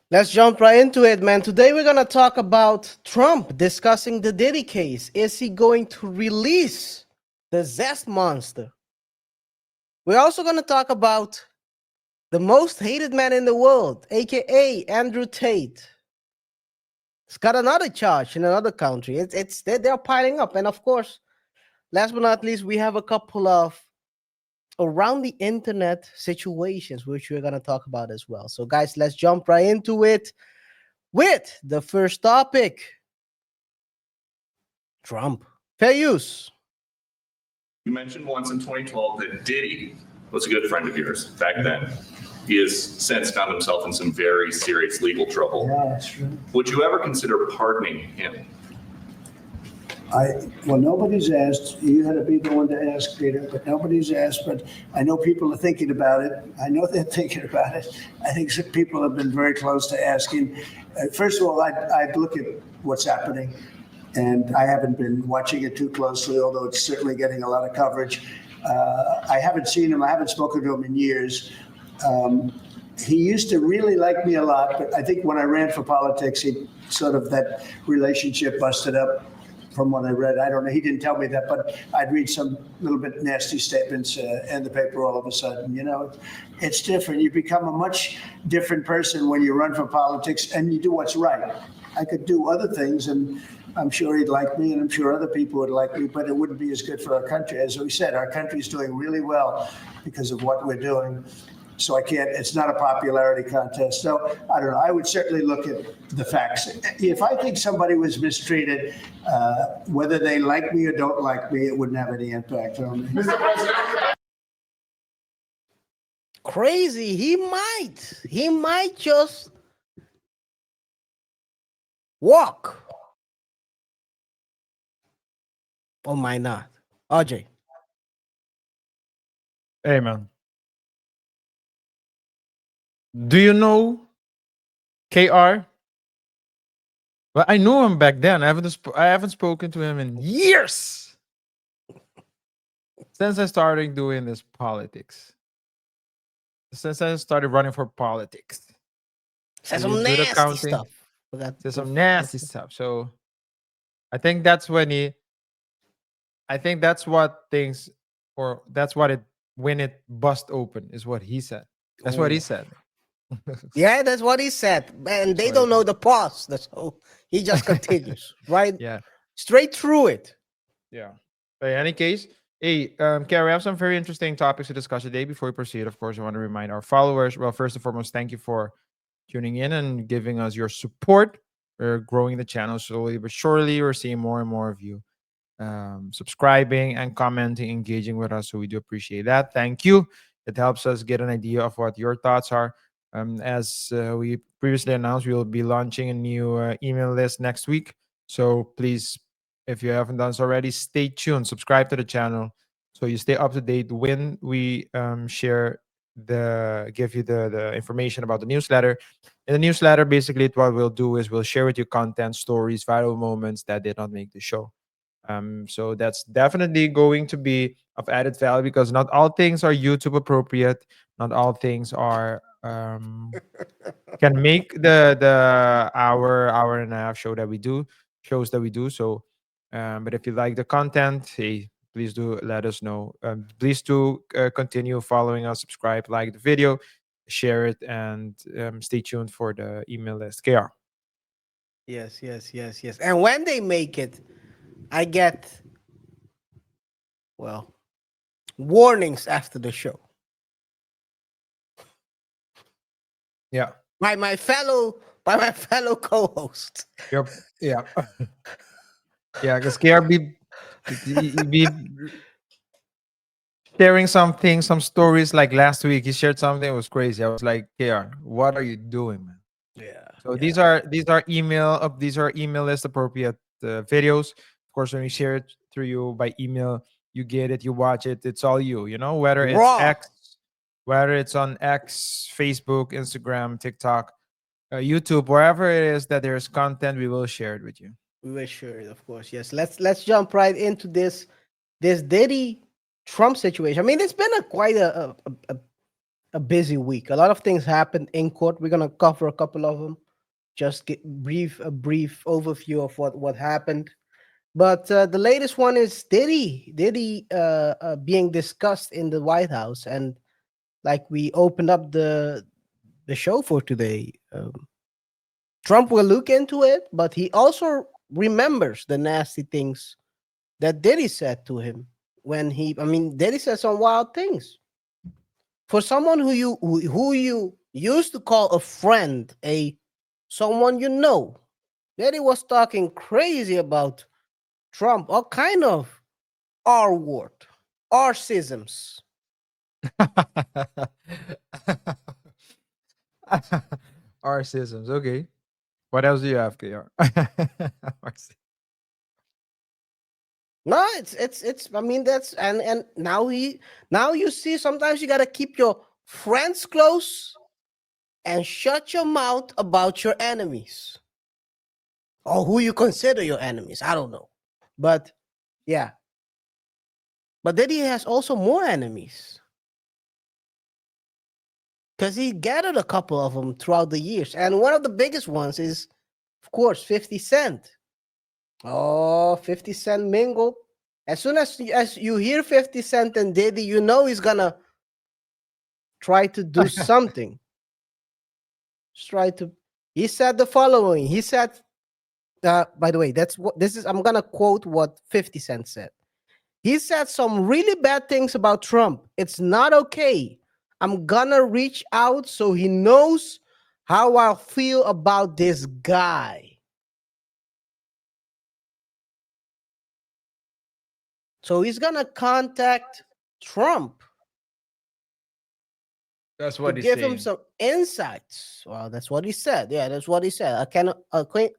Let's jump right into it, man. Today we're going to talk about Trump discussing the Diddy case. Is he going to release the Zest monster? We're also going to talk about the most hated man in the world, aka Andrew Tate. He's got another charge in another country. They're piling up. And of course, last but not least, we have a couple of around the internet situations, which we're going to talk about as well. So, guys, let's jump right into it with the first topic. Trump. Fair use. You mentioned once in 2012 that Diddy was a good friend of yours back then. He has since found himself in some very serious legal trouble. Yeah, that's true. Would you ever consider pardoning him? Well, nobody's asked. You had to be the one to ask, Peter, but nobody's asked. But I know people are thinking about it. I know they're thinking about it. I think some people have been very close to asking. First of all, I'd look at what's happening, and I haven't been watching it too closely, although it's certainly getting a lot of coverage. I haven't seen him. I haven't spoken to him in years. He used to really like me a lot, but I think when I ran for politics, he sort of that relationship busted up. From what I read, I don't know. He didn't tell me that, but I'd read some little bit nasty statements in the paper all of a sudden. You know, it's different. You become a much different person when you run for politics and you do what's right. I could do other things, and I'm sure he'd like me, and I'm sure other people would like me, but it wouldn't be as good for our country. As we said, our country's doing really well because of what we're doing. So I can't, it's not a popularity contest. So I don't know. I would certainly look at the facts. If I think somebody was mistreated, whether they like me or don't like me, it wouldn't have any impact on me. Crazy. He might just walk. Or might not. RJ. Hey, man. Do you know KR? Well, I knew him back then. I haven't spoken to him in years since I started doing this politics. Since I started running for politics. Says So some you do the nasty counting. stuff. There's some nasty stuff. So I think that's when I think that's what things, or that's what it, when it bust open is what he said. That's what he said. Yeah, that's what he said. And they what don't he know the pause. So he just continues, right? Yeah. Straight through it. Yeah. But in any case, hey, KaiR, we have some very interesting topics to discuss today. Before we proceed, of course, I want to remind our followers. Well, first and foremost, thank you for tuning in and giving us your support. We're growing the channel slowly but surely. We're seeing more and more of you subscribing and commenting, engaging with us. So we do appreciate that. Thank you. It helps us get an idea of what your thoughts are. As we previously announced, we will be launching a new email list next week. So please, if you haven't done so already, stay tuned. Subscribe to the channel so you stay up to date when we give you the information about the newsletter. In the newsletter, basically, what we'll do is we'll share with you content, stories, viral moments that did not make the show. So that's definitely going to be of added value because not all things are YouTube appropriate. Not all things are can make the hour and a half shows that we do. So, but if you like the content, hey, please do let us know. Please do continue following us, subscribe, like the video, share it, and stay tuned for the email list. KR. Yes. And when they make it, I get, well, warnings after the show. Yeah. By my fellow co-host. Yep. Yeah. Yeah, because KR be sharing something, some stories like last week. He shared something that was crazy. I was like, KR, what are you doing, man? Yeah. So these are email list appropriate videos. Of course, when we share it through you by email, you get it, you watch it. It's all you. You know, whether it's Raw. whether it's on X, Facebook, Instagram, TikTok, YouTube, wherever it is that there's content, we will share it with you. We were sure, of course. Yes. Let's jump right into this Diddy Trump situation. I mean, it's been quite a a busy week. A lot of things happened in court. We're gonna cover a couple of them. Just get a brief overview of what happened. But the latest one is Diddy being discussed in the White House, and like we opened up the show for today. Trump will look into it, but he also remembers the nasty things that Diddy said to him when Diddy said some wild things. For someone who you used to call a friend, someone you know, Diddy was talking crazy about Trump, all kind of R word, R-sisms. Arcisms. Okay. What else do you have, KR? No, it's that's and now you see sometimes you gotta keep your friends close and shut your mouth about your enemies. Or who you consider your enemies. I don't know. But yeah. But Diddy has also more enemies. Because he gathered a couple of them throughout the years. And one of the biggest ones is, of course, 50 Cent. Oh, 50 Cent mingled. As soon as you hear 50 Cent and Diddy, you know he's gonna try to do something. He said the following. He said, by the way, I'm gonna quote what 50 Cent said. He said some really bad things about Trump. It's not okay. I'm gonna reach out so he knows how I feel about this guy. So he's gonna contact Trump. That's what to he's give saying. him some insights. Well, that's what he said. Yeah, that's what he said. I can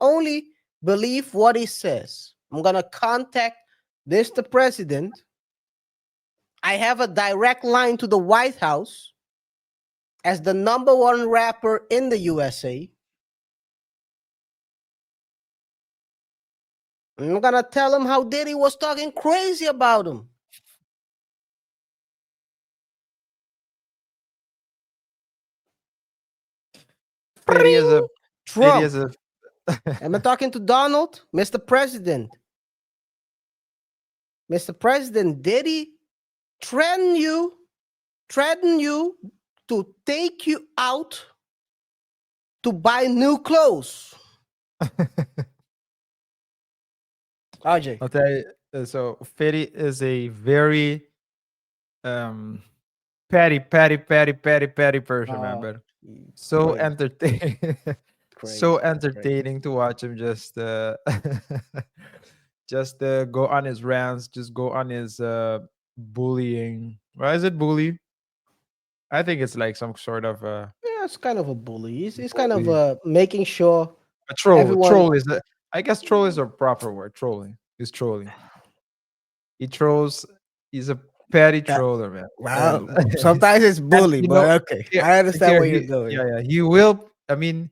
only believe what he says. I'm gonna contact Mr. President. I have a direct line to the White House as the #1 rapper in the USA. I'm gonna tell him how Diddy was talking crazy about him. Diddy is a Diddy is Trump. a Am I talking to Donald? Mr. President. Mr. President, Diddy threaten you to take you out to buy new clothes. RJ. I'll tell you. So Fetty is a very um petty person, man. But so crazy. entertaining, so entertaining to watch him just go on his rants, just go on his bullying. Why is it bully? I think it's like some sort of Yeah, it's kind of a bully. He's kind of bully. making sure A troll. everyone. Troll is the. I guess troll is a proper word. Trolling. He's trolling. He trolls. He's a petty troller, man. Well, And sometimes it's bully, you know, but okay, here, I understand here, where you're going. yeah. He will. I mean,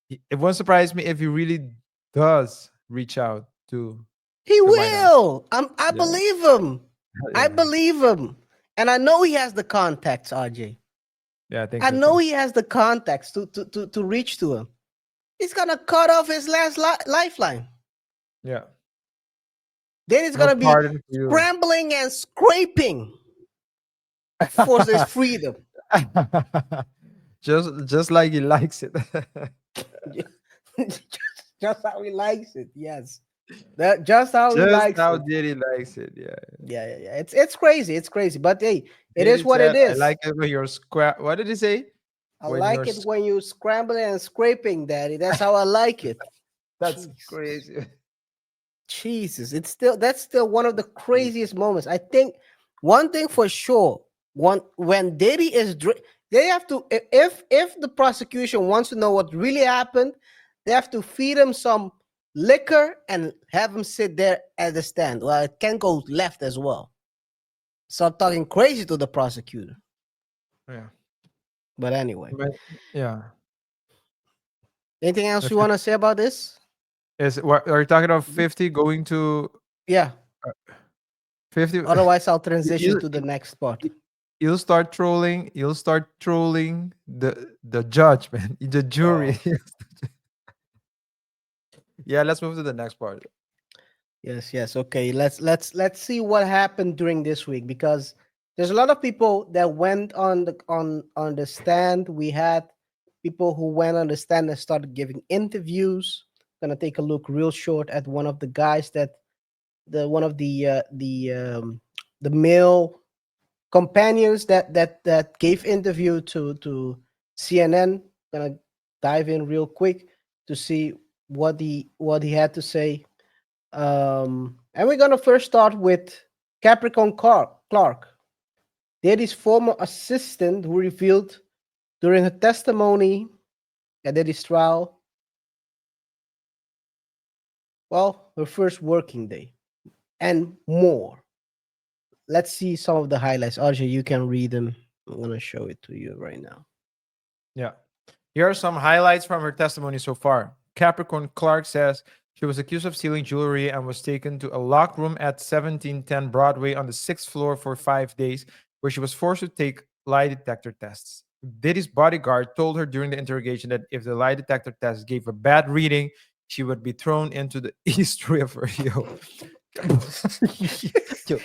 it won't surprise me if he really does reach out to He the White House. will. I Yeah. believe him. I Yeah. believe him, and I know he has the contacts, RJ. Yeah, I think I so know too. he has the contacts to reach to him. He's gonna cut off his last lifeline. Yeah. Then he's No gonna be pardon for you. scrambling and scraping for his freedom. just like he likes it. Just how he likes it. Yes, that just how he Just likes how it. Diddy likes it. Yeah. Yeah. It's crazy. It's crazy. But hey, it is Diddy what it said, I is. like it when you're square. What did he say? I When like you're it when you scrambling and scraping, Daddy. That's how I like it. That's Jesus. crazy. Jesus, that's still one of the craziest moments. I think one thing for sure, when Diddy is they have to, if the prosecution wants to know what really happened, they have to feed him some liquor and have him sit there at the stand. Well, it can go left as well. Start talking crazy to the prosecutor. Yeah. But anyway, But, yeah. anything else If you it- want to say about this? Is what are you talking about 50 going to Yeah. 50? Otherwise, I'll transition You- to the next part. You'll start trolling. You'll start trolling the judge, man, the jury. Yeah, let's move to the next part. Yes. Okay. Let's see what happened during this week, because there's a lot of people that went on the stand. We had people who went on the stand and started giving interviews. Gonna take a look real short at one of the guys that one of the male companions that gave interview to CNN. Gonna dive in real quick to see what he had to say. And we're gonna first start with Capricorn Clark, Diddy's former assistant, who revealed during her testimony at Diddy's trial, well, her first working day and more. Let's see some of the highlights. Arjay, you can read them. I'm gonna show it to you right now. Yeah. Here are some highlights from her testimony so far. Capricorn Clark says she was accused of stealing jewelry and was taken to a locked room at 1710 Broadway on the 6th floor for 5 days, where she was forced to take lie detector tests. Diddy's bodyguard told her during the interrogation that if the lie detector test gave a bad reading, she would be thrown into the East River. Yo. Yo,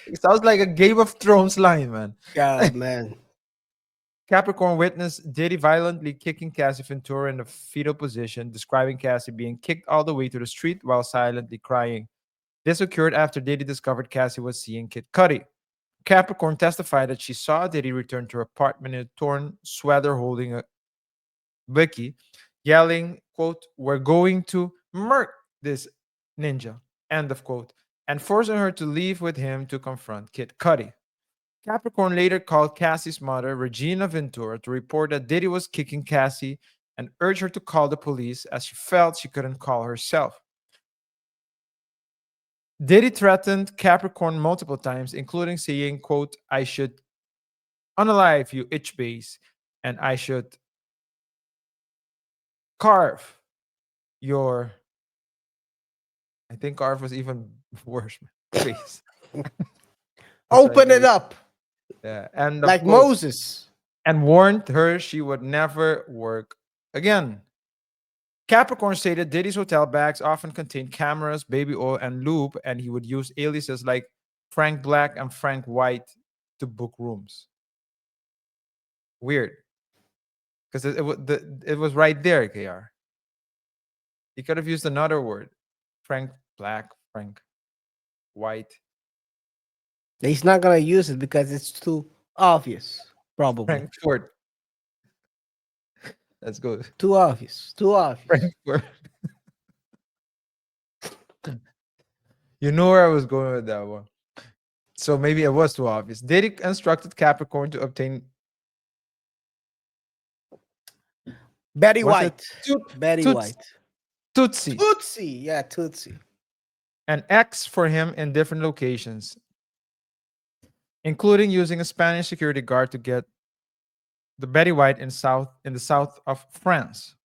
it sounds like a Game of Thrones line, man. God, man. Capricorn witnessed Diddy violently kicking Cassie Ventura in a fetal position, describing Cassie being kicked all the way to the street while silently crying. This occurred after Diddy discovered Cassie was seeing Kid Cudi. Capricorn testified that she saw Diddy return to her apartment in a torn sweater holding a Vicky, yelling, quote, "We're going to murk this ninja," end of quote, and forcing her to leave with him to confront Kid Cudi. Capricorn later called Cassie's mother, Regina Ventura, to report that Diddy was kicking Cassie and urged her to call the police as she felt she couldn't call herself. Diddy threatened Capricorn multiple times, including saying, quote, "I should unalive you, itch base, and I should carve your," I think carve was even worse, man, face. Open it up Yeah, and of like quote, Moses. and warned her she would never work again. Capricorn stated Diddy's hotel bags often contained cameras, baby oil, and lube, and he would use aliases like Frank Black and Frank White to book rooms. Weird, because it was right there, KR. He could have used another word, Frank Black, Frank White, He's not gonna use it because it's too obvious. Probably Frankfurt. Let's go, too obvious. Too obvious. Frankfurt. You know where I was going with that one. So maybe it was too obvious. Diddy instructed Capricorn to obtain Betty what's White. Betty Toots- White. Tootsie Tootsie. Yeah, Tootsie. and X for him in different locations, including using a Spanish security guard to get the Betty White in the south of France.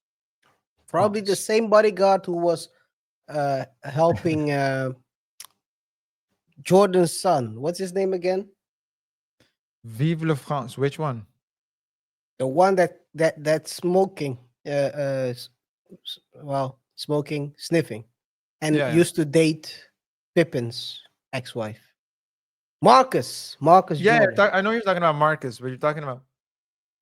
Probably the France. same bodyguard who was helping Jordan's son. What's his name again? Vive le France. Which one? The one that's smoking. Well, smoking, sniffing, and Yeah, yeah. used to date Pippin's ex-wife. Marcus Yeah, Jordan. I know you're talking about Marcus, but you're talking about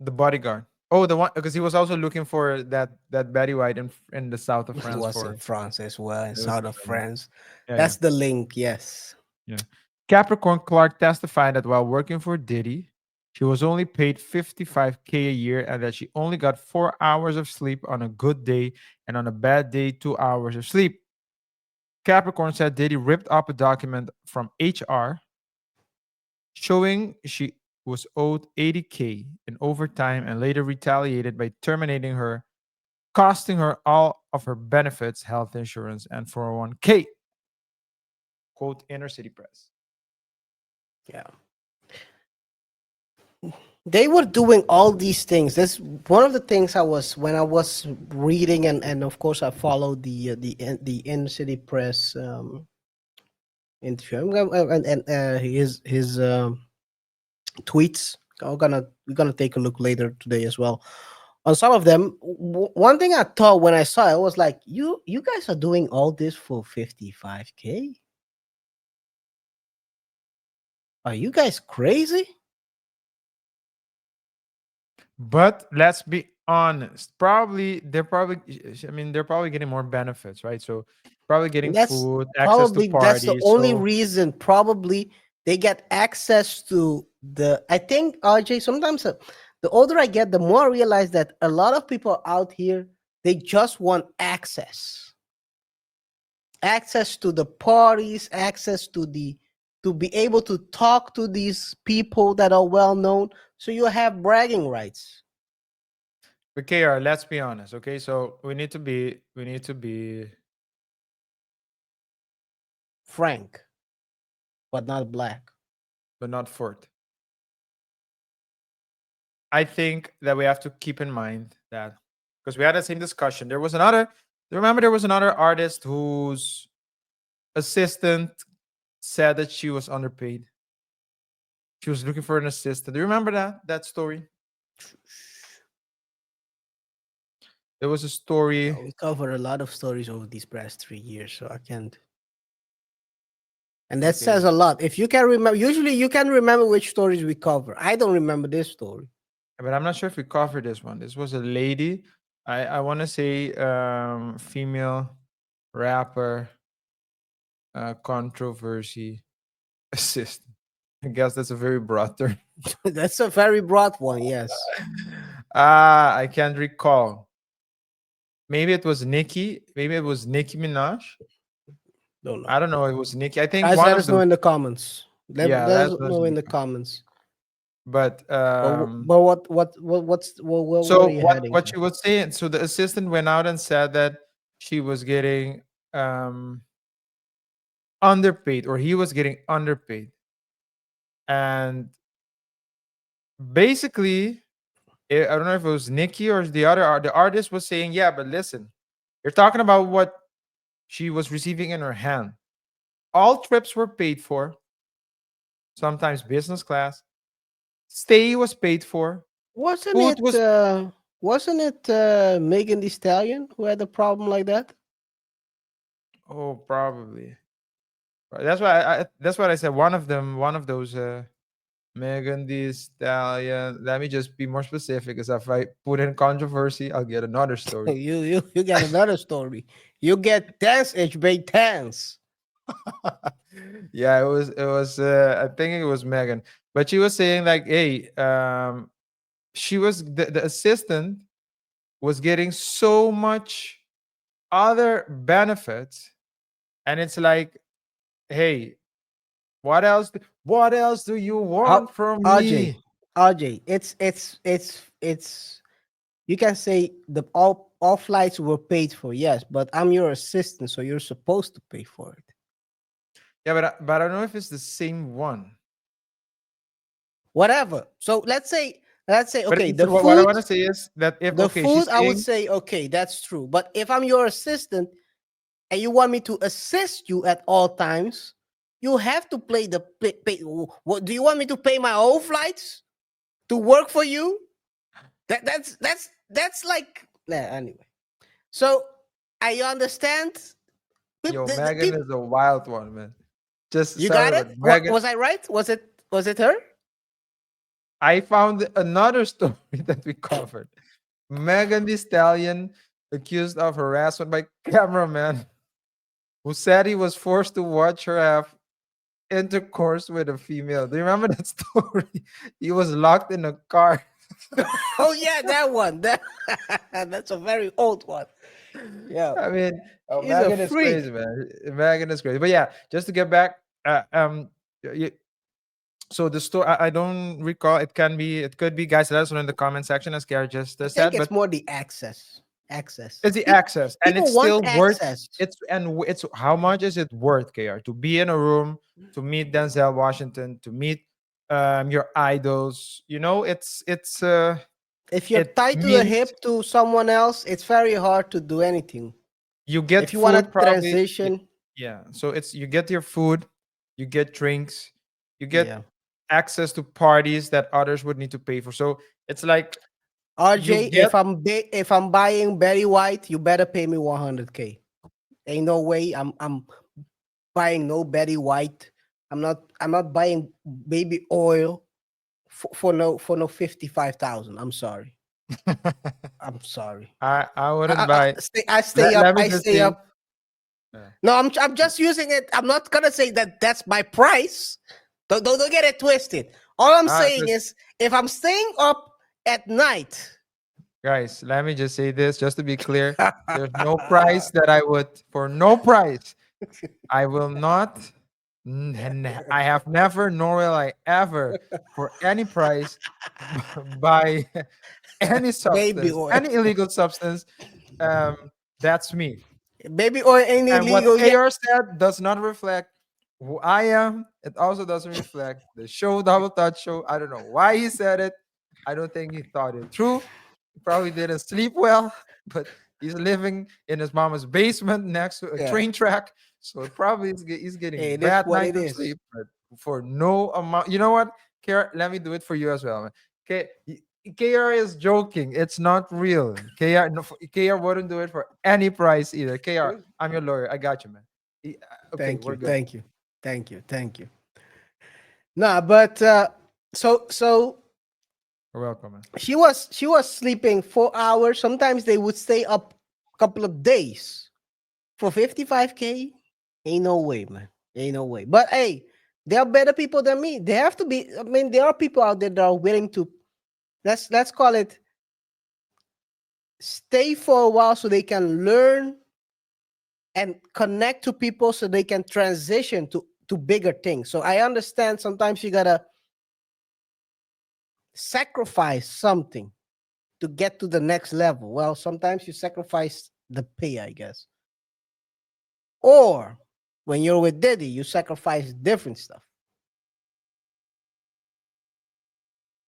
the bodyguard. Oh, the one because he was also looking for that Betty White in the south of He France was for in France as well, in it was south of in- France. yeah, That's the link, yes. yeah. Capricorn Clark testified that while working for Diddy, she was only paid 55K a year and that she only got 4 hours of sleep on a good day and on a bad day 2 hours of sleep. Capricorn said Diddy ripped up a document from HR showing she was owed 80K in overtime and later retaliated by terminating her, costing her all of her benefits, health insurance, and 401K. Quote Inner City Press. Yeah. They were doing all these things. That's one of the things I was when I was reading, and of course I followed the inner city press interview. And his tweets. We're gonna take a look later today as well. On some of them, one thing I thought when I saw it was like, you guys are doing all this for 55K? Are you guys crazy? But let's be honest. They're probably getting more benefits, right? So probably getting That's food, access to that's the parties. only So reason. Probably they get access to the. I think RJ. Sometimes the older I get, the more I realize that a lot of people out here, they just want access to the parties, access to the, to be able to talk to these people that are well known. So you have bragging rights. but KR, let's be honest, okay? So we need to be Frank, but not black. but not Fort. I think that we have to keep in mind that because we had the same discussion. There was another artist whose assistant said that she was underpaid. She was looking for an assistant. Do you remember that story? There was a story. We covered a lot of stories over these past 3 years, so I can't. And that Okay. says a lot. If you can remember, usually you can remember which stories we cover. I don't remember this story. But I'm not sure if we covered this one. This was a lady. I want to say female rapper controversy assistant. I guess that's a very broad term. That's a very broad one. Yes. I can't recall. Maybe it was Nicki. Maybe it was Nicki Minaj. Don't know. I don't know. It was Nicki. I think Guys, one let of us know them. in the comments. Yeah, Let us that was know in the Nicki. comments. But But where so are you what heading what to? she was saying? So the assistant went out and said that she was getting underpaid, or he was getting underpaid, and basically, I don't know if it was Nikki or the artist was saying, yeah, but listen, you're talking about what she was receiving in her hand. All trips were paid for, sometimes business class. Stay was paid for. Wasn't Food it was Megan Thee Stallion who had a problem like that? probably. That's what I said. One of them, one of those Megan Thee Stallion. Let me just be more specific, because if I put in controversy, I'll get another story. You get another story. You get dance HB dance. Yeah, it was I think it was Megan, but she was saying like, hey, she was the assistant was getting so much other benefits, and it's like, hey, what else do you How want from RJ, me? it's you can say the all flights were paid for, yes, but I'm your assistant, so you're supposed to pay for it. Yeah, but I don't know if it's the same one. Whatever. So let's say But okay, what I want to say is that if the okay, she's food I would saying, say okay, that's true. But if I'm your assistant and you want me to assist you at all times, you have to pay. What do you want me to pay my own flights to work for you? That's like anyway. So I understand. yo, The Megan people, is a wild one, man. Just you got sorry, it. but What Megan, was I right? Was it her? I found another story that we covered. Megan Thee Stallion accused of harassment by cameraman who said he was forced to watch her have intercourse with a female. Do you remember that story? He was locked in a car. Oh yeah, that one. That's a very old one. Yeah, I mean, oh, she's a Megan is freak. crazy, man. Megan is crazy. But yeah, just to get back, so the story, I don't recall. It could be, guys. Let us know in the comment section, as Gary just I think said. it's But more the access. Access. it's the access, and People it's want still worth. access. It's how much is it worth, KR, to be in a room, to meet Denzel Washington, to meet your idols. If you're It tied to the means hip to someone else, it's very hard to do anything. you get If you want food, to probably. transition, Yeah. So it's you get your food, you get drinks, you get yeah. access to parties that others would need to pay for. So it's like RJ, get- if I'm buying Betty White, you better pay me 100K. Ain't no way I'm buying no Betty White. I'm not buying baby oil for no 55,000. I'm sorry. I'm sorry. I wouldn't buy. I stay Let up. me I just stay say, up. No, I'm just using it. I'm not gonna say that that's my price. Don't get it twisted. All I'm saying is if I'm staying up at night. guys, let me just say this just to be clear. There's no price that I would, for no price, I will not, I have never, nor will I ever, for any price, buy any Baby substance, oil. any illegal substance. That's me. Baby oil ain't And what illegal yet. KR said does not reflect who I am. It also doesn't reflect the show, Double Touch Show. I don't know why he said it. I don't think he thought it through. He probably didn't sleep well, but he's living in his mama's basement next to a Yeah. train track. So it probably he's getting Hey, it is bad what nights it of is. sleep, but for no amount. You know what, KR? Let me do it for you as well, man. Okay. KR is joking. It's not real. KR, no, KR wouldn't do it for any price either. KR, I'm your lawyer. I got you, man. Okay, Thank we're you. good. Thank you. Nah, but so You're welcome, man. she was sleeping 4 hours. Sometimes they would stay up a couple of days for 55K. Ain't no way, man. Ain't no way. But hey, there are better people than me. They have to be. I mean, there are people out there that are willing to. Let's call it. Stay for a while so they can learn and connect to people so they can transition to bigger things. So I understand sometimes you gotta sacrifice something to get to the next level. Well, sometimes you sacrifice the pay, I guess. Or when you're with Diddy, you sacrifice different stuff.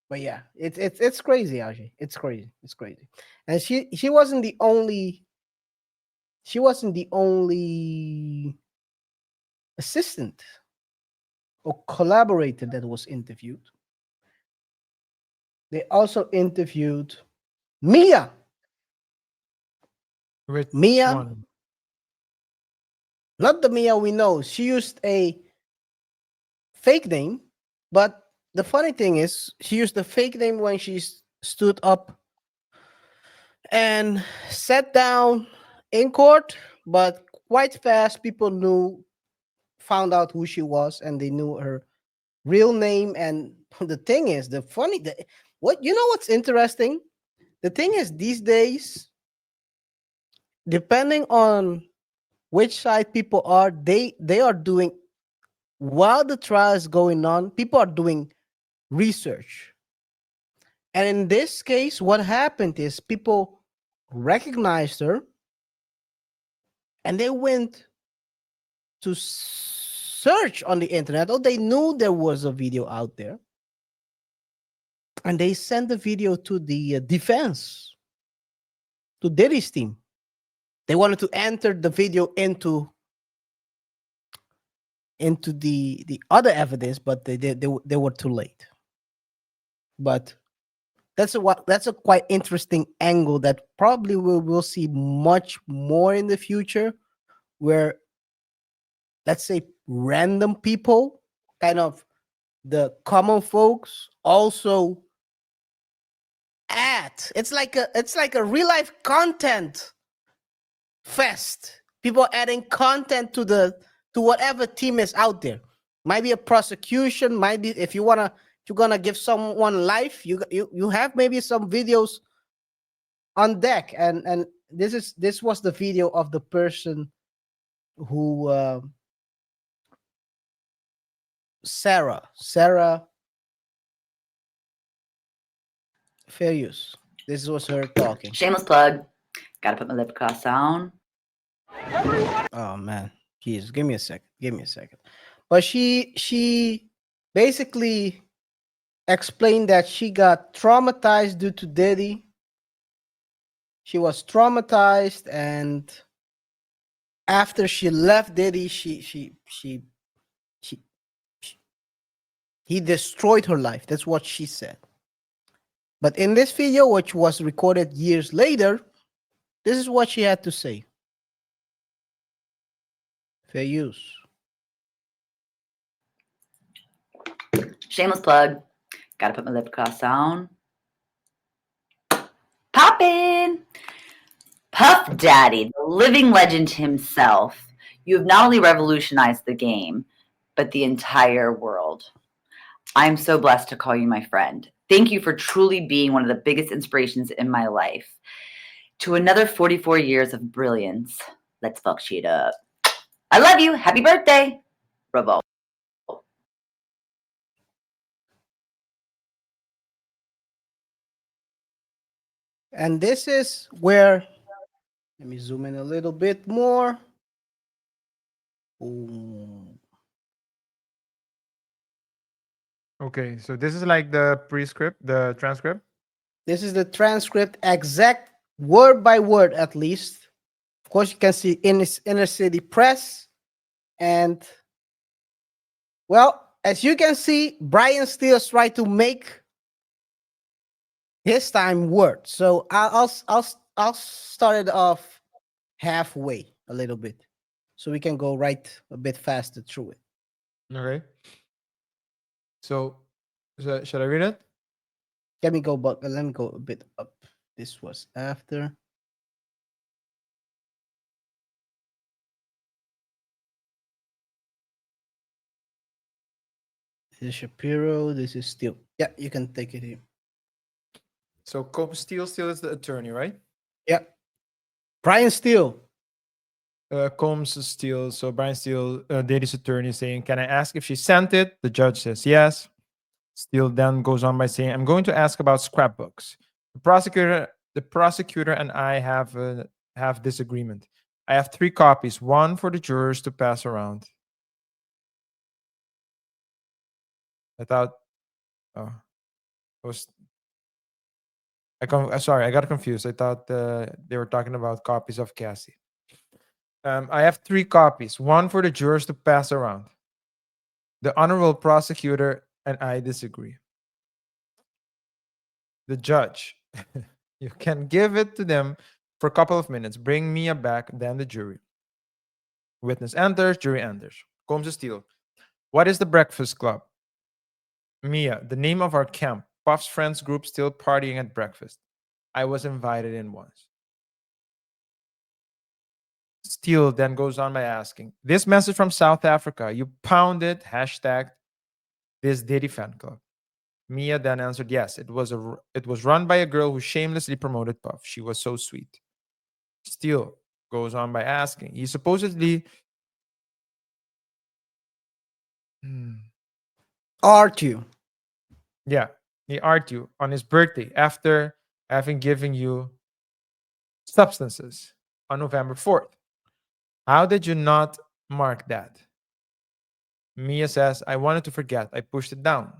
But yeah, it's crazy, Aji. It's crazy. It's crazy. And she wasn't the only assistant or collaborator that was interviewed. They also interviewed Mia. Which Mia, one? not the Mia we know. She used a fake name, but the funny thing is, she used the fake name when she stood up and sat down in court, but quite fast, people found out who she was, and they knew her real name. And the thing is, what's interesting? The thing is, these days, depending on which side people are, they are doing, while the trial is going on, people are doing research. And in this case, what happened is people recognized her and they went to search on the internet. Oh, they knew there was a video out there. And they sent the video to the defense, to Diddy's team. They wanted to enter the video into the other evidence, but they were too late. But that's a quite interesting angle that probably we'll see much more in the future, where, let's say, random people, kind of the common folks, also add. It's like a real life content fest. People adding content to whatever team is out there. Might be a prosecution. Might be, if you're gonna give someone life, you have maybe some videos on deck. And this was the video of the person who Sarah Farius. This was her talking. Shameless plug. Gotta put my lip gloss on. Oh man, jeez, give me a second. But she basically explained that she got traumatized due to Diddy. She was traumatized, and after she left Diddy, she He destroyed her life. That's what she said. But in this video, which was recorded years later, this is what she had to say. Fair use. Shameless plug. Gotta put my lip gloss on. Poppin'! Puff Daddy, the living legend himself. You have not only revolutionized the game, but the entire world. I'm so blessed to call you my friend. Thank you for truly being one of the biggest inspirations in my life. To another 44 years of brilliance. Let's fuck shit up. I love you. Happy birthday. Revolt. And this is where, let me zoom in a little bit more. Boom. Okay, so this is like the prescript, the transcript. This is the transcript, exact word by word at least. Of course, you can see inner city press. And, well, as you can see, Brian Steele's tried to make his time word. So I'll start it off halfway a little bit, so we can go right a bit faster through it. Okay. So, should I read it? Let me go a bit up. This was after. This is Shapiro. This is Steele. Yeah, you can take it here. So, Steele is the attorney, right? Yeah. Brian Steele. Combs Steele. So Brian Steele, Diddy's attorney, saying, "Can I ask if she sent it?" The judge says yes. Steele then goes on by saying, "I'm going to ask about scrapbooks. The prosecutor and I have disagreement. I have 3 copies, one for the jurors to pass around." I thought, oh, sorry, I got confused. I thought they were talking about copies of Cassie. I have 3 copies, one for the jurors to pass around. The honorable prosecutor and I disagree. The judge, you can give it to them for a couple of minutes. Bring Mia back, then the jury. Witness enters, jury enters. Combs Steele. What is the Breakfast Club? Mia, the name of our camp. Puff's friends group still partying at breakfast. I was invited in once. Steele then goes on by asking, this message from South Africa, you pounded, hashtag this Diddy fan club. Mia then answered, yes, it was run by a girl who shamelessly promoted Puff. She was so sweet. Steele goes on by asking, he supposedly Artu. Yeah, he argued on his birthday after having given you substances on November 4th. How did you not mark that? Mia says, I wanted to forget. I pushed it down.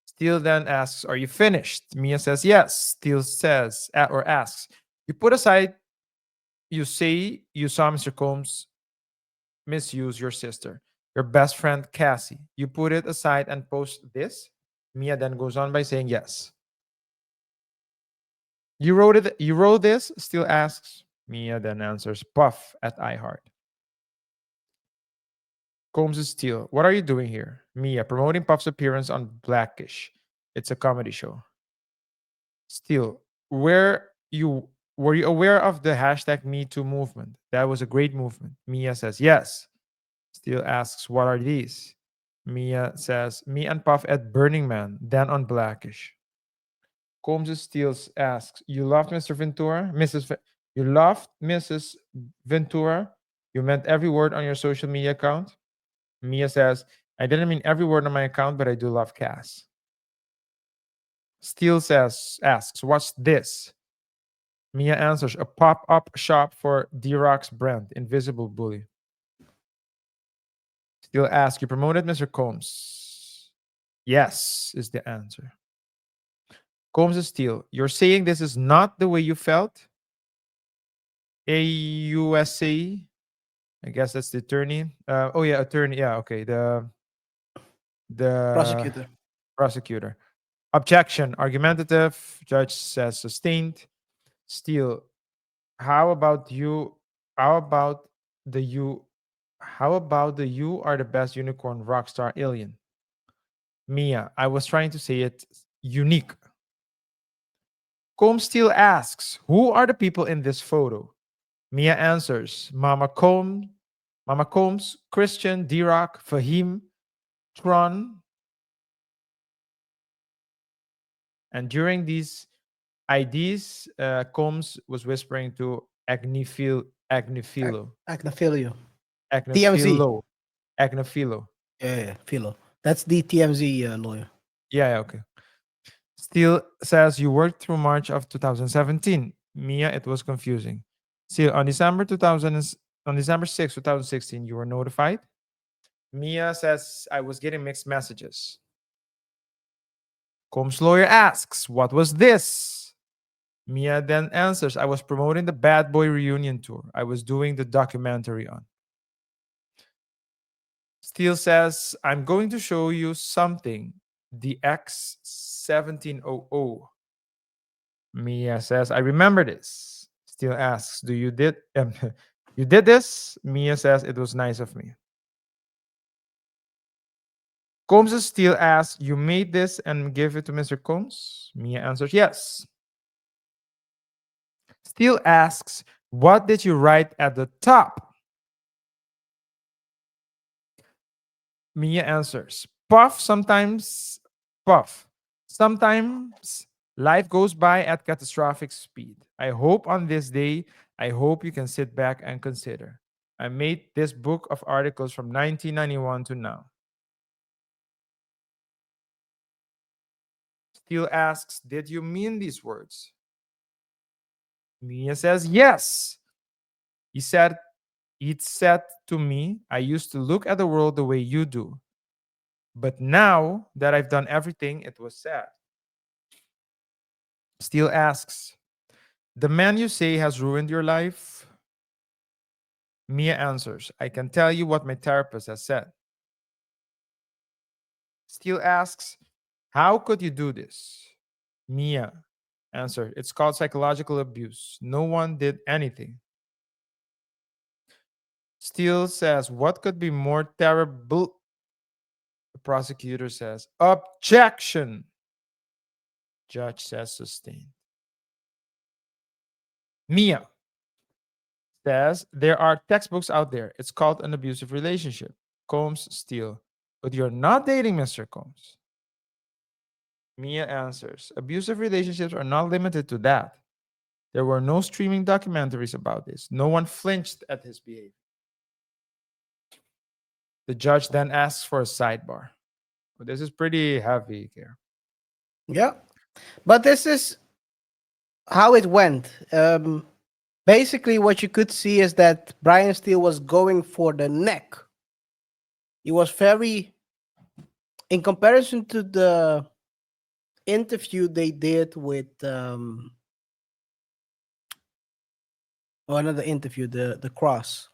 Steele then asks, are you finished? Mia says, yes. Steele says, or asks, you put aside, you say you saw Mr. Combs misuse your sister, your best friend, Cassie. You put it aside and post this? Mia then goes on by saying, yes. You wrote this? Steele asks. Mia then answers, Puff at iHeart. Combs is Steele. What are you doing here? Mia, promoting Puff's appearance on Blackish. It's a comedy show. Steele, were you aware of the hashtag Me Too movement? That was a great movement. Mia says, yes. Steele asks, what are these? Mia says, me and Puff at Burning Man, then on Blackish. Combs Steele asks, you loved Mr. Ventura? You loved Mrs. Ventura? You meant every word on your social media account? Mia says, I didn't mean every word on my account, but I do love Cass. Steele asks, what's this? Mia answers, a pop-up shop for D-Rock's brand, Invisible Bully. Steele asks, you promoted Mr. Combs? Yes, is the answer. Combs Steele, you're saying this is not the way you felt? AUSA, I guess that's the attorney. Attorney. Yeah, okay. The Prosecutor. prosecutor. Objection. Argumentative. Judge says sustained. Steele. How about you? How about the you? How about the you are the best unicorn rockstar alien? Mia. I was trying to say it unique. Combs Steele asks, who are the people in this photo? Mia answers, Mama Combs, Christian, D-Rock, Fahim, Tron. And during these IDs, Combs was whispering to Agnephilo. Agnafilio. Agnephilo. Agnephilo. Yeah, Philo. That's the TMZ lawyer. Yeah, okay. Steele says you worked through March of 2017. Mia, it was confusing. Steele, on December 6, 2016, you were notified. Mia says I was getting mixed messages. Combs' lawyer asks, what was this? Mia then answers, I was promoting the Bad Boy reunion tour I was doing the documentary on. Steele says, I'm going to show you something, the X1700. Mia says, I remember this. Steele asks, you did this? Mia says, it was nice of me. Combs Steele asks, you made this and give it to Mr. Combs? Mia answers, yes. Steele asks, what did you write at the top? Mia answers, puff. Sometimes life goes by at catastrophic speed. I hope on this day, I hope you can sit back and consider. I made this book of articles from 1991 to now. Steele asks, did you mean these words? Mia says, yes. He said to me, I used to look at the world the way you do. But now that I've done everything, it was sad. Steele asks, the man you say has ruined your life? Mia answers, I can tell you what my therapist has said. Steele asks, how could you do this? Mia answered, it's called psychological abuse. No one did anything. Steele says, what could be more terrible? The prosecutor says, objection. Judge says sustained. Mia says, there are textbooks out there. It's called an abusive relationship. Combs, Steele, but you're not dating Mr. Combs. Mia answers, abusive relationships are not limited to that. There were no streaming documentaries about this. No one flinched at his behavior. The judge then asks for a sidebar. But this is pretty heavy here. Yeah. But this is how it went. Basically, what you could see is that Brian Steele was going for the neck. He was very, in comparison to the interview they did with, another interview, the Cross,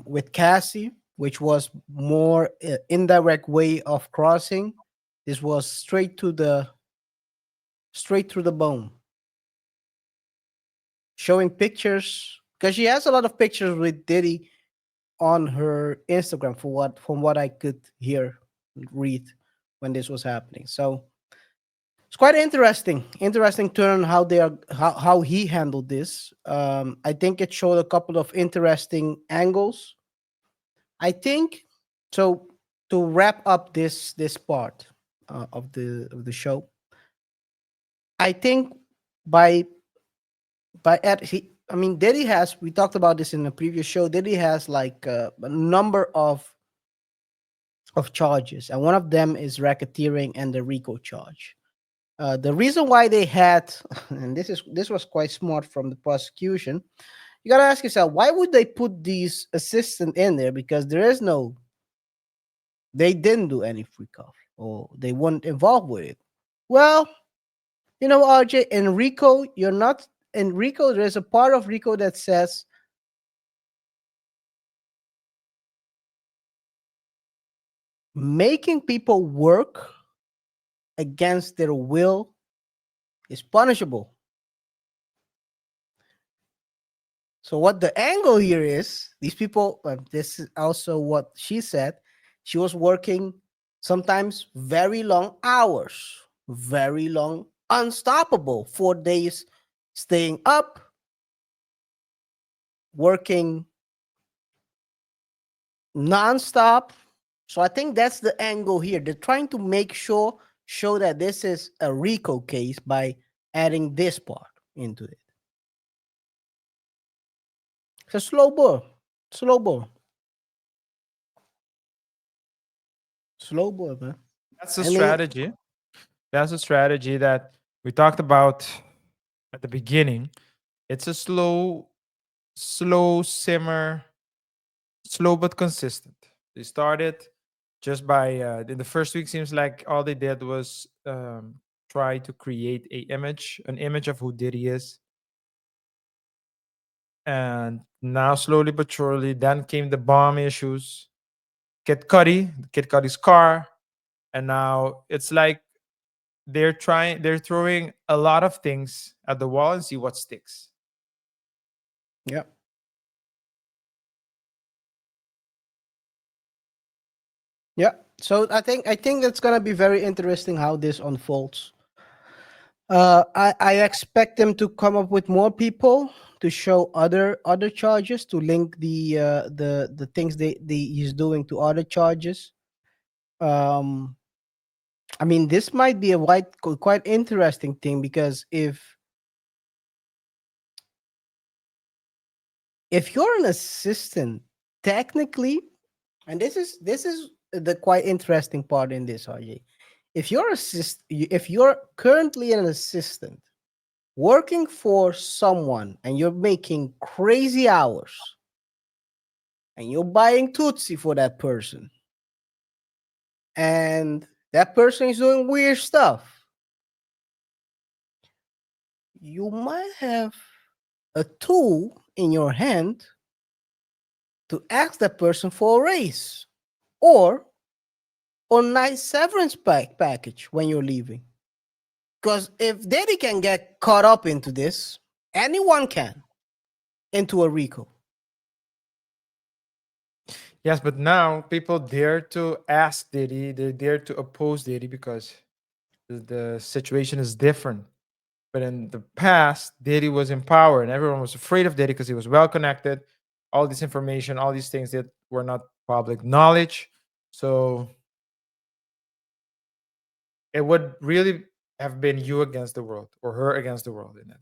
with Cassie, which was more indirect way of crossing. This was straight through the bone, showing pictures, because she has a lot of pictures with Diddy on her Instagram from what I could read when this was happening. So it's quite interesting turn how he handled this. I think it showed a couple of interesting angles. I think so. To wrap up this part of the show, I think Diddy has, we talked about this in the previous show, Diddy has like a number of charges, and one of them is racketeering and the RICO charge. The reason why they had, and this was quite smart from the prosecution, you got to ask yourself, why would they put these assistant in there? Because they didn't do any free cover, or they weren't involved with it. Well, RJ, in RICO, there's a part of RICO that says making people work against their will is punishable. So what the angle here is, these people, this is also what she said, she was working sometimes very long hours, very long, unstoppable, 4 days, staying up, working nonstop. So I think that's the angle here. They're trying to make sure, show that this is a RICO case by adding this part into it. It's a slow burn. Slow burn. Slow burn, man. That's a I mean, strategy. That's a strategy that we talked about at the beginning. It's a slow simmer, slow but consistent. They started just by in the first week. Seems like all they did was try to create an image of who Diddy is, and now slowly but surely, then came the bomb issues, Kid Cudi's car, and now it's like they're throwing a lot of things at the wall and see what sticks. yeah. Yeah. So I think that's gonna be very interesting how this unfolds. I expect them to come up with more people to show other charges to link the things he's doing to other charges. Um, I mean, this might be a quite interesting thing because if you're an assistant, technically, and this is the quite interesting part in this, RJ. If you're currently an assistant working for someone and you're making crazy hours and you're buying Tootsie for that person and that person is doing weird stuff, you might have a tool in your hand to ask that person for a raise or nice severance package when you're leaving. Because if Diddy can get caught up into this, anyone can into a RICO. Yes, but now people dare to ask Diddy, they dare to oppose Diddy because the situation is different. But in the past, Diddy was in power and everyone was afraid of Diddy because he was well connected. All this information, all these things that were not public knowledge. So it would really have been you against the world or her against the world in that.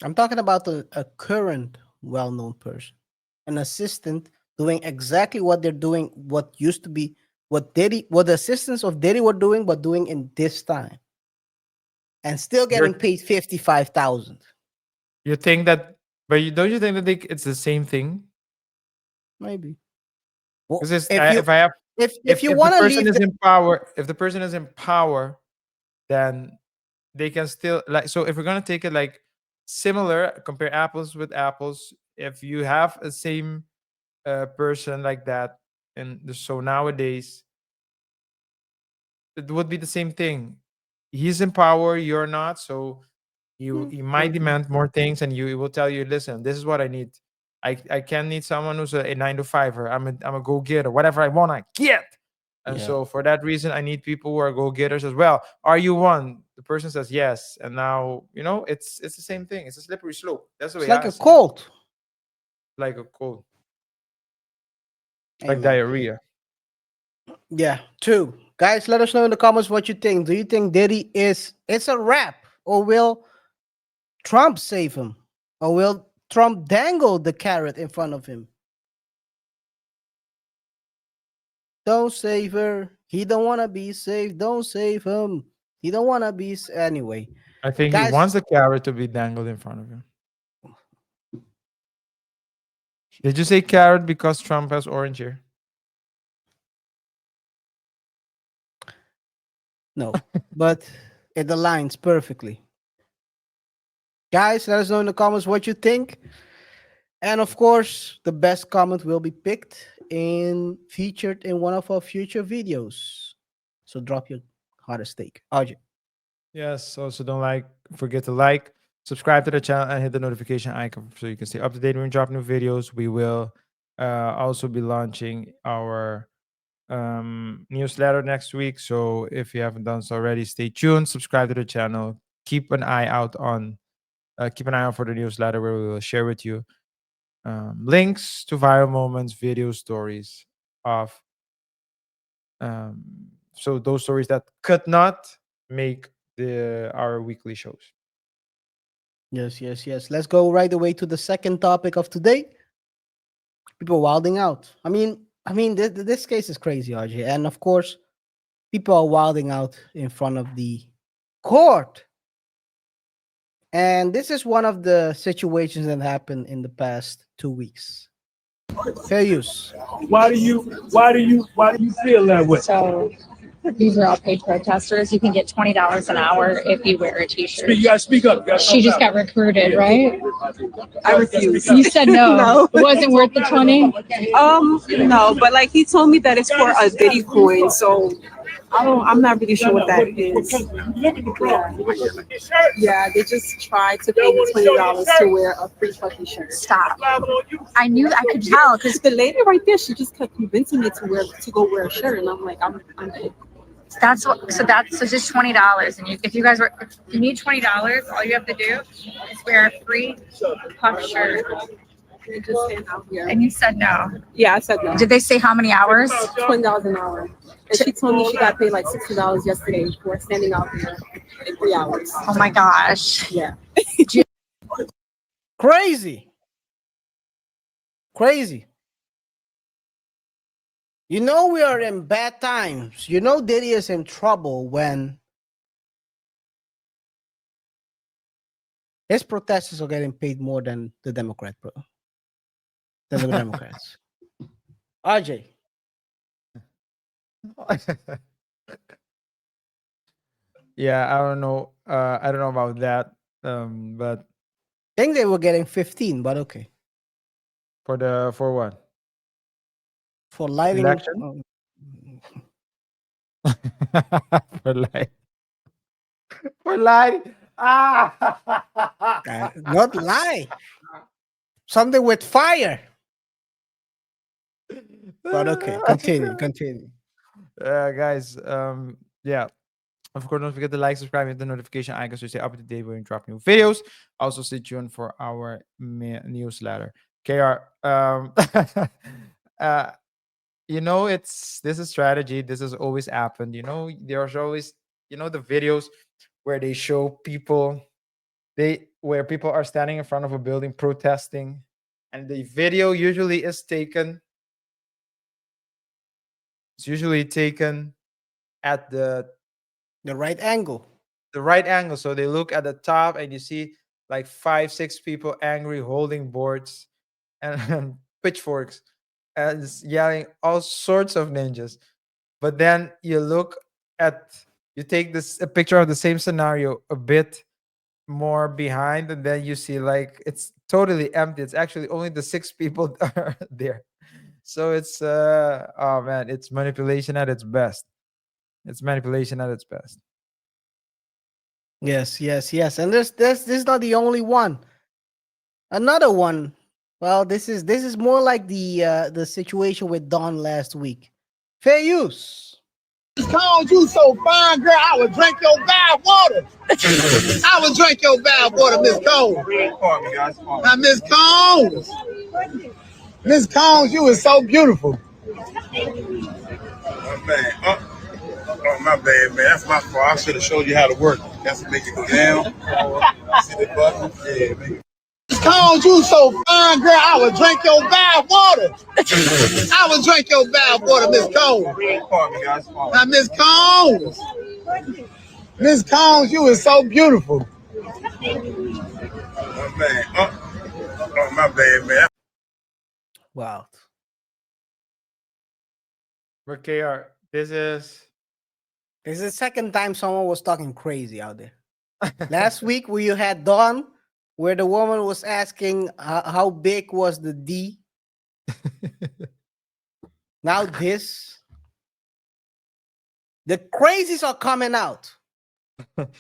I'm talking about a current well-known person, an assistant doing exactly what they're doing, what used to be what the assistants of Diddy were doing, but doing in this time, and still getting You're, paid 55,000. you think that, but don't you think that it's the same thing? Maybe. Well, Because if you if I have if you if the want to person leave, is in power, if the person is in power, then they can still like. So if we're gonna take it like similar, compare apples with apples. If you have a same person like that, and so nowadays it would be the same thing. He's in power, you're not, so you might maybe. demand more things, and he will tell you, listen, this is what I need. I can need someone who's a 9 to 5, or I'm a go getter, whatever I want, I get. And Yeah. so for that reason, I need people who are go getters as well. Are you one? The person says yes, and now it's the same thing. It's a slippery slope. That's the It's way like I a see it. cult. Like a cold, like Amen. diarrhea. Yeah, true. Guys, let us know in the comments what you think. Do you think Diddy it's a wrap, or will Trump save him, or will Trump dangle the carrot in front of him? Don't save her. He don't want to be saved. Don't save him. He don't want to be anyway. I think he Guys, wants the carrot to be dangled in front of him. Did you say carrot because Trump has orange hair? no, but it aligns perfectly. Guys, let us know in the comments what you think. And of course, the best comment will be picked featured in one of our future videos. So drop your hottest take. RJ. Yes. Also, don't forget to subscribe to the channel, and hit the notification icon so you can stay up to date when we drop new videos. We will also be launching our newsletter next week. So if you haven't done so already, stay tuned. Subscribe to the channel. Keep an eye out for the newsletter where we will share with you links to viral moments, video stories of so those stories that could not make our weekly shows. Yes, yes, yes. Let's go right away to the second topic of today. People wilding out. This case is crazy, RJ. And of course, people are wilding out in front of the court. And this is one of the situations that happened in the past 2 weeks. Fair use. Why do you feel that way? So these are all paid protesters. You can get $20 an hour if you wear a t-shirt. You gotta speak up. She just got recruited, right? I refuse. You said no. No. It wasn't worth the 20. No, but like he told me that it's for a Diddy coin, so I'm not really sure what that is. Yeah, they just tried to pay me $20 to wear a free fucking shirt. Stop. I knew I could tell because The lady right there, she just kept convincing me to go wear a shirt, and I'm like, I'm good. that's what. So just $20. And if you guys if you need $20, all you have to do is wear a free puff shirt. They just stand out here. And you said no. Yeah, I said no. Did they say how many hours? $20 an hour. And she told me she got paid like $60 yesterday for standing out there in 3 hours. Oh my gosh. Yeah. Crazy. Crazy. You know we are in bad times. You know Diddy is in trouble when his protesters are getting paid more than the Democrats. RJ. Yeah, I don't know. I don't know about that. But I think they were getting 15, but okay. for what? For lighting. Election? For light. For light. Not lie. Something with fire. But okay, continue. Guys, yeah. Of course, don't forget to subscribe, hit the notification icon so you stay up to date when we drop new videos. Also, stay tuned for our newsletter. KR, this is strategy. This has always happened. There's always, the videos where they show people, where people are standing in front of a building protesting, and the video usually is taken. It's usually taken at the right angle. So they look at the top and you see like 5-6 people angry holding boards and pitchforks and just yelling all sorts of ninjas. But then you take a picture of the same scenario a bit more behind, and then you see like it's totally empty. It's actually only the 6 people that are there. So it's oh man, it's manipulation at its best. Yes. And this is not the only one. Another one. Well, this is more like the situation with Don last week. Fair use. Cones, you so fine, girl. I would drink your bad water. I would drink your bad water, Miss Cones. Now, Miss Cones, you is so beautiful. My bad. Oh, my bad, man. That's my fault. I should have showed you how to work. That's to make it go down. See the button? Yeah, man. Miss Cones, you so fine, girl. I would drink your bad water. I would drink your bad water, Miss Cones. Now, Miss Cones, you is so beautiful. My bad. Oh, my bad, man. Wow. But KR, this is the second time someone was talking crazy out there. Last week we had Dawn, where the woman was asking how big was the D. Now this, the crazies are coming out. But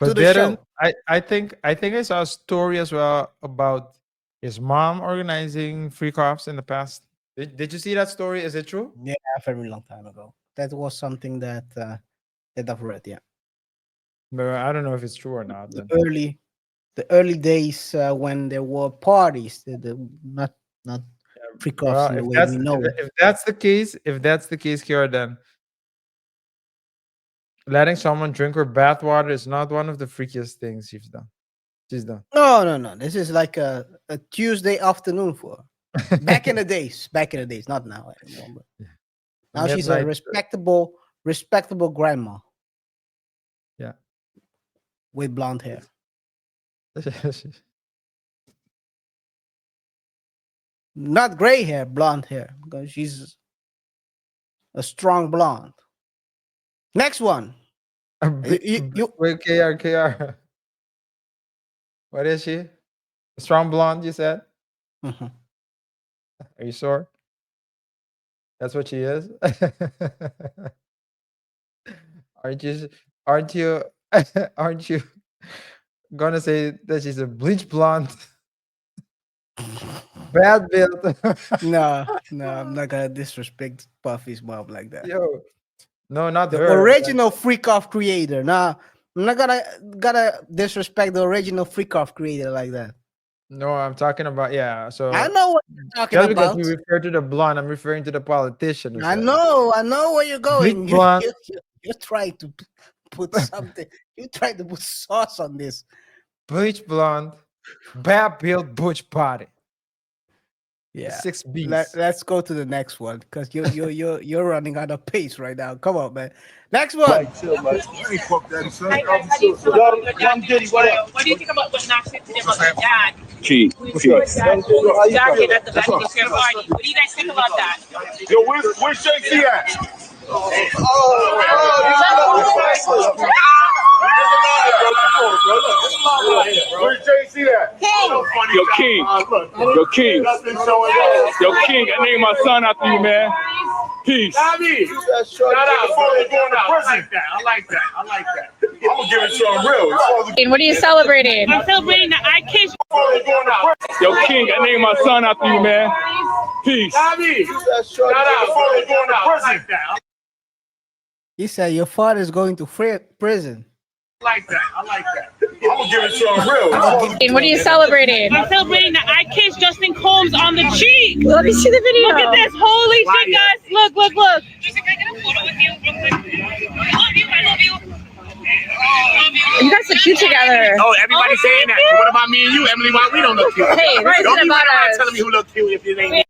the didn't show. I think I saw a story as well about his mom organizing freak offs in the past. Did you see that story? Is it true? Yeah, a very long time ago. That was something that I've read. Yeah, But I don't know if it's true or not. the But early days when there were parties, not freak offs well, in the if way that's we know it. if that's the case, Kiara, then letting someone drink her bathwater is not one of the freakiest things she's done. No. This is like a Tuesday afternoon for her. Back in the days, not now anymore. But now she's a Midnight. respectable grandma. Yeah. With blonde hair. Not gray hair, blonde hair, because she's a strong blonde. Next one. Wait, KR. What is she? A strong blonde, you said? Mhm. Are you sure? That's what she is? aren't you aren't you aren't you gonna say that she's a bleach blonde? Bad build. No, I'm not gonna disrespect Puffy's mom like that. Yo. No, not The her. original freak off creator. Nah, I'm not gonna disrespect the original freak off creator like that. No, I'm talking about So I know what you're talking just because about. you refer to the blonde, I'm referring to the politician. Who I said it. know where you're going. Bleach blonde. You're trying to put something. You're trying to put sauce on this. Bleach blonde, bad build, butch body. Yeah. 6 Bs. Let's go to the next one because you're running out of pace right now. Come on, man. Next one. Like, chill, like, you ain't fuck that, son. Young Diddy, what up? What do you think about what Knox said today about the dad? Cheat. Dad hit at the back of the fair party. What do you guys think about that? Yo, where's Shanksy at? Where's JC at? Yo, King. Yo, King. Yo, King. I named my son after you, man. Peace. Shout out. Going to prison. I like that. I'm gonna give it to him real. And what are you celebrating? I'm celebrating that I kissed. Yo, King. I named my son after you, man. Peace. Shout out. Going to prison. He said your father's going to prison. I like that. I'm gonna give it to him real. And what are you celebrating? I'm celebrating that I kissed Justin Combs on the cheek. Let me see the video. Look at this. Holy shit, guys. Look. Justin, can I get a photo with you real quick? I love you. You guys look cute together. Oh, everybody's saying that. But what about me and you, Emily? Why we don't look cute? Hey, this Don't isn't be about running around us. telling me who look cute if you ain't.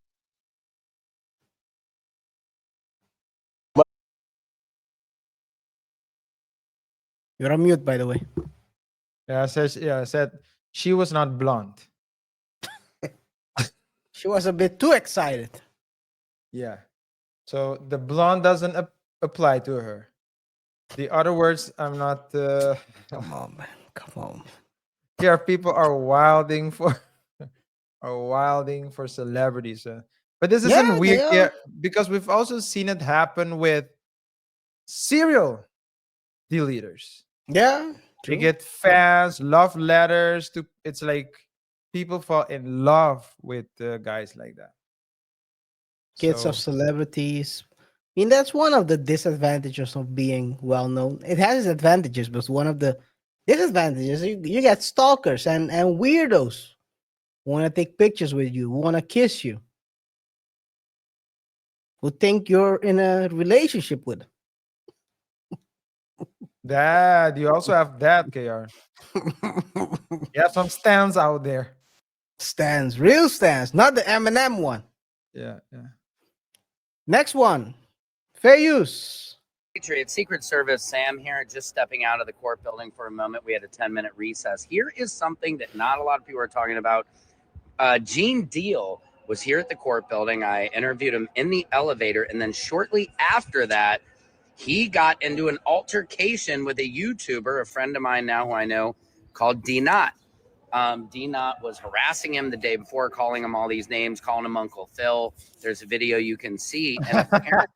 You're on mute, by the way. I said she was not blonde. She was a bit too excited. Yeah. So the blonde doesn't apply to her. The other words, I'm not. Come on, man. Come on. Here, people are wilding for celebrities. But this isn't Yeah, weird they are. because we've also seen it happen with serial deleters. Yeah. They True. get fans, love letters. It's like people fall in love with guys like that. Kids of So, celebrities. I mean, that's one of the disadvantages of being well known. It has its advantages, but one of the disadvantages, you get stalkers and weirdos who want to take pictures with you, who want to kiss you, who think you're in a relationship with them. Dad, you also have that, KR. You have some stands out there. Stands, real stands, not the Eminem one. Yeah. Next one, fair use. Patriots, Secret Service, Sam here, just stepping out of the court building for a moment. We had a 10-minute recess. Here is something that not a lot of people are talking about. Gene Deal was here at the court building. I interviewed him in the elevator, and then shortly after that, he got into an altercation with a YouTuber, a friend of mine now who I know, called D-Not. D Not was harassing him the day before, calling him all these names, calling him Uncle Phil. There's a video you can see, and apparently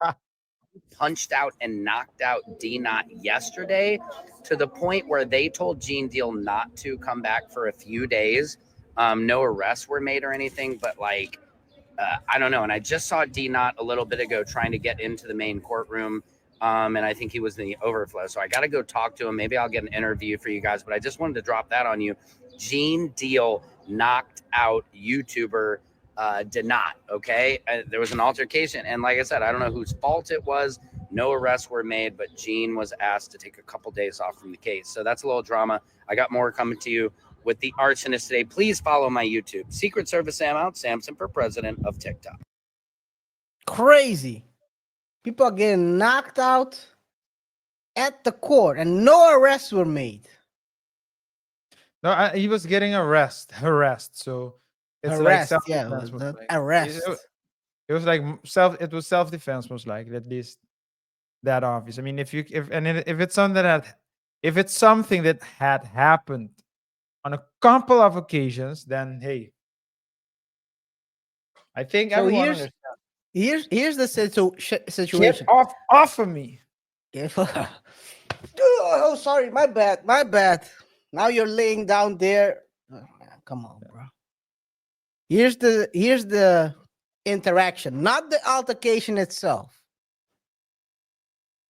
punched out and knocked out D Not yesterday to the point where they told Gene Deal not to come back for a few days. No arrests were made or anything, but like, I don't know. And I just saw D Not a little bit ago trying to get into the main courtroom. And I think he was in the overflow. So I got to go talk to him. Maybe I'll get an interview for you guys, but I just wanted to drop that on you. Gene Deal knocked out YouTuber did not. Okay. There was an altercation. And like I said, I don't know whose fault it was. No arrests were made, but Gene was asked to take a couple days off from the case. So that's a little drama. I got more coming to you with the arsonist today. Please follow my YouTube. Secret Service Sam out. Samson for president of TikTok. Crazy. People are getting knocked out at the court and no arrests were made. No, he was getting harassed. So it's Arrest, like yeah, self-defense. most likely. arrest. It was like it was self-defense most likely, at least that obvious. I mean, if it's something that had happened on a couple of occasions, then hey, I think So everyone here's understands. here's the Get situation. off of me. Oh, sorry, my bad. Now you're laying down there. Oh, man, come on, bro. Here's the interaction, not the altercation itself.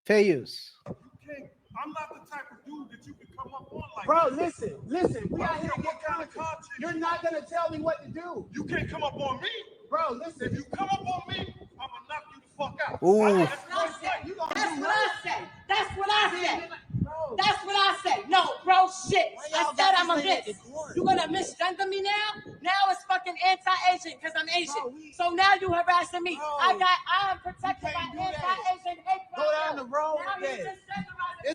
Fair use. I'm not the type of dude that you can come up on like Bro, this. listen. We out here to get What kind of content. content? You're not gonna tell me what to do. You can't come up on me. Bro, If listen. you come up on me, I'm gonna knock you the fuck out. Ooh. That's what I say. You gonna That's do what I what? say. That's what I say. Bro, That's what I say. No, bro, shit. Why I y'all said got I'm a this lady bitch. at the court? You gonna misgender me now? Now it's fucking anti-Asian because I'm Asian. Bro, we- So now you harassing me. Bro, I am protected you by can't do that. anti-Asian hate crime. Go down the road Now with you that. just genderizing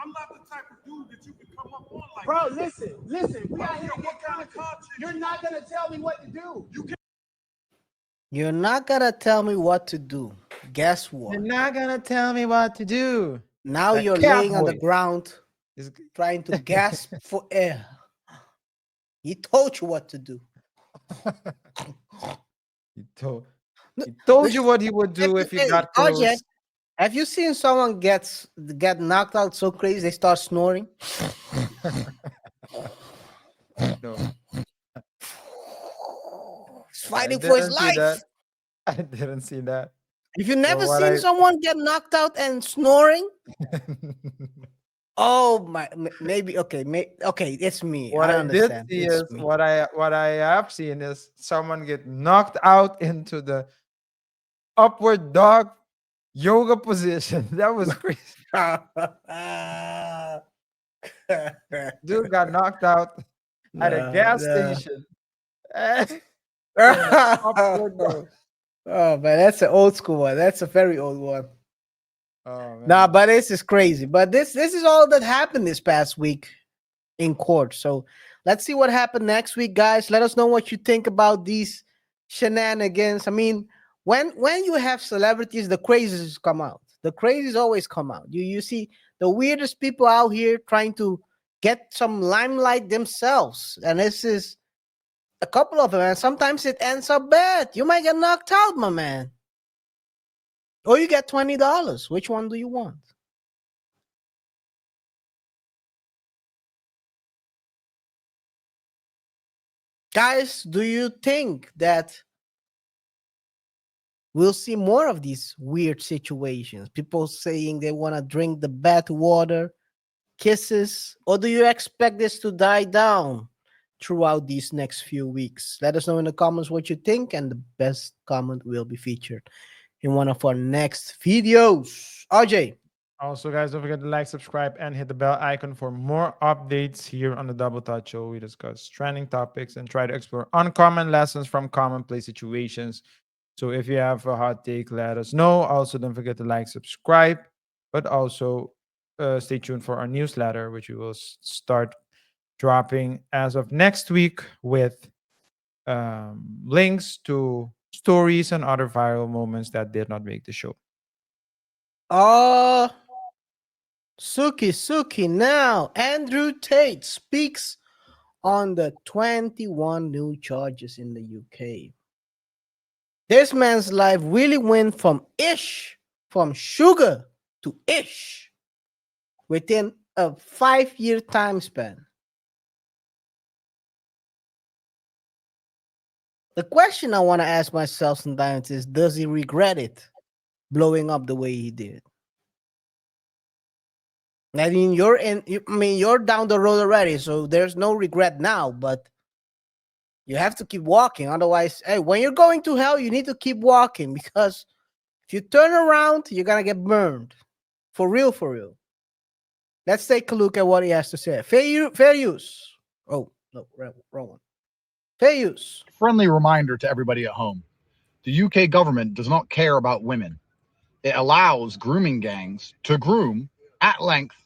I'm not the type of dude that you can come up on like Bro, this. listen. We out here to What get kind of content. content? You're not gonna tell me what to do. You're not gonna tell me what to do. Guess what? You're not gonna tell me what to do. Now That you're cat laying on the voice ground is- trying to gasp for air. He told you what to do. He told you what he would do Hey, if you got RJ, close. have you seen someone get knocked out so crazy they start snoring? No, He's I fighting for his didn't see that. life. I didn't see that. If you never what seen I- someone get knocked out and snoring, oh my, maybe okay, okay, it's me. What I I did understand. see It's is me. what I have seen is someone get knocked out into the upward dog yoga position. That was crazy. Dude got knocked out at a gas station. Upward dog. Oh man, that's an old school one. That's a very old one. Oh man. Nah, but this is crazy. But this is all that happened this past week in court. So let's see what happened next week, guys. Let us know what you think about these shenanigans. I mean, when you have celebrities, the crazies come out. The crazies always come out. You see the weirdest people out here trying to get some limelight themselves, and this is a couple of them. And sometimes it ends up bad. You might get knocked out, my man. Or you get $20. Which one do you want? Guys, do you think that we'll see more of these weird situations? People saying they want to drink the bath water, kisses, or do you expect this to die down throughout these next few weeks? Let us know in the comments what you think, and the best comment will be featured in one of our next videos. RJ. Also, guys, don't forget to like, subscribe, and hit the bell icon for more updates here on the Double Touch Show. We discuss trending topics and try to explore uncommon lessons from commonplace situations. So if you have a hot take, let us know. Also, don't forget to like, subscribe, but also stay tuned for our newsletter, which we will start dropping as of next week with links to stories and other viral moments that did not make the show. Suki now. Andrew Tate speaks on the 21 new charges in the UK. This man's life really went from sugar to ish within a 5-year time span. The question I want to ask myself sometimes is, does he regret it blowing up the way he did? I mean, you're down the road already, so there's no regret now, but you have to keep walking. Otherwise, hey, when you're going to hell, you need to keep walking, because if you turn around, you're gonna get burned. For real, for real. Let's take a look at what he has to say. Fair use. Oh, no, wrong one. Fair use. Friendly reminder to everybody at home. The UK government does not care about women. It allows grooming gangs to groom at length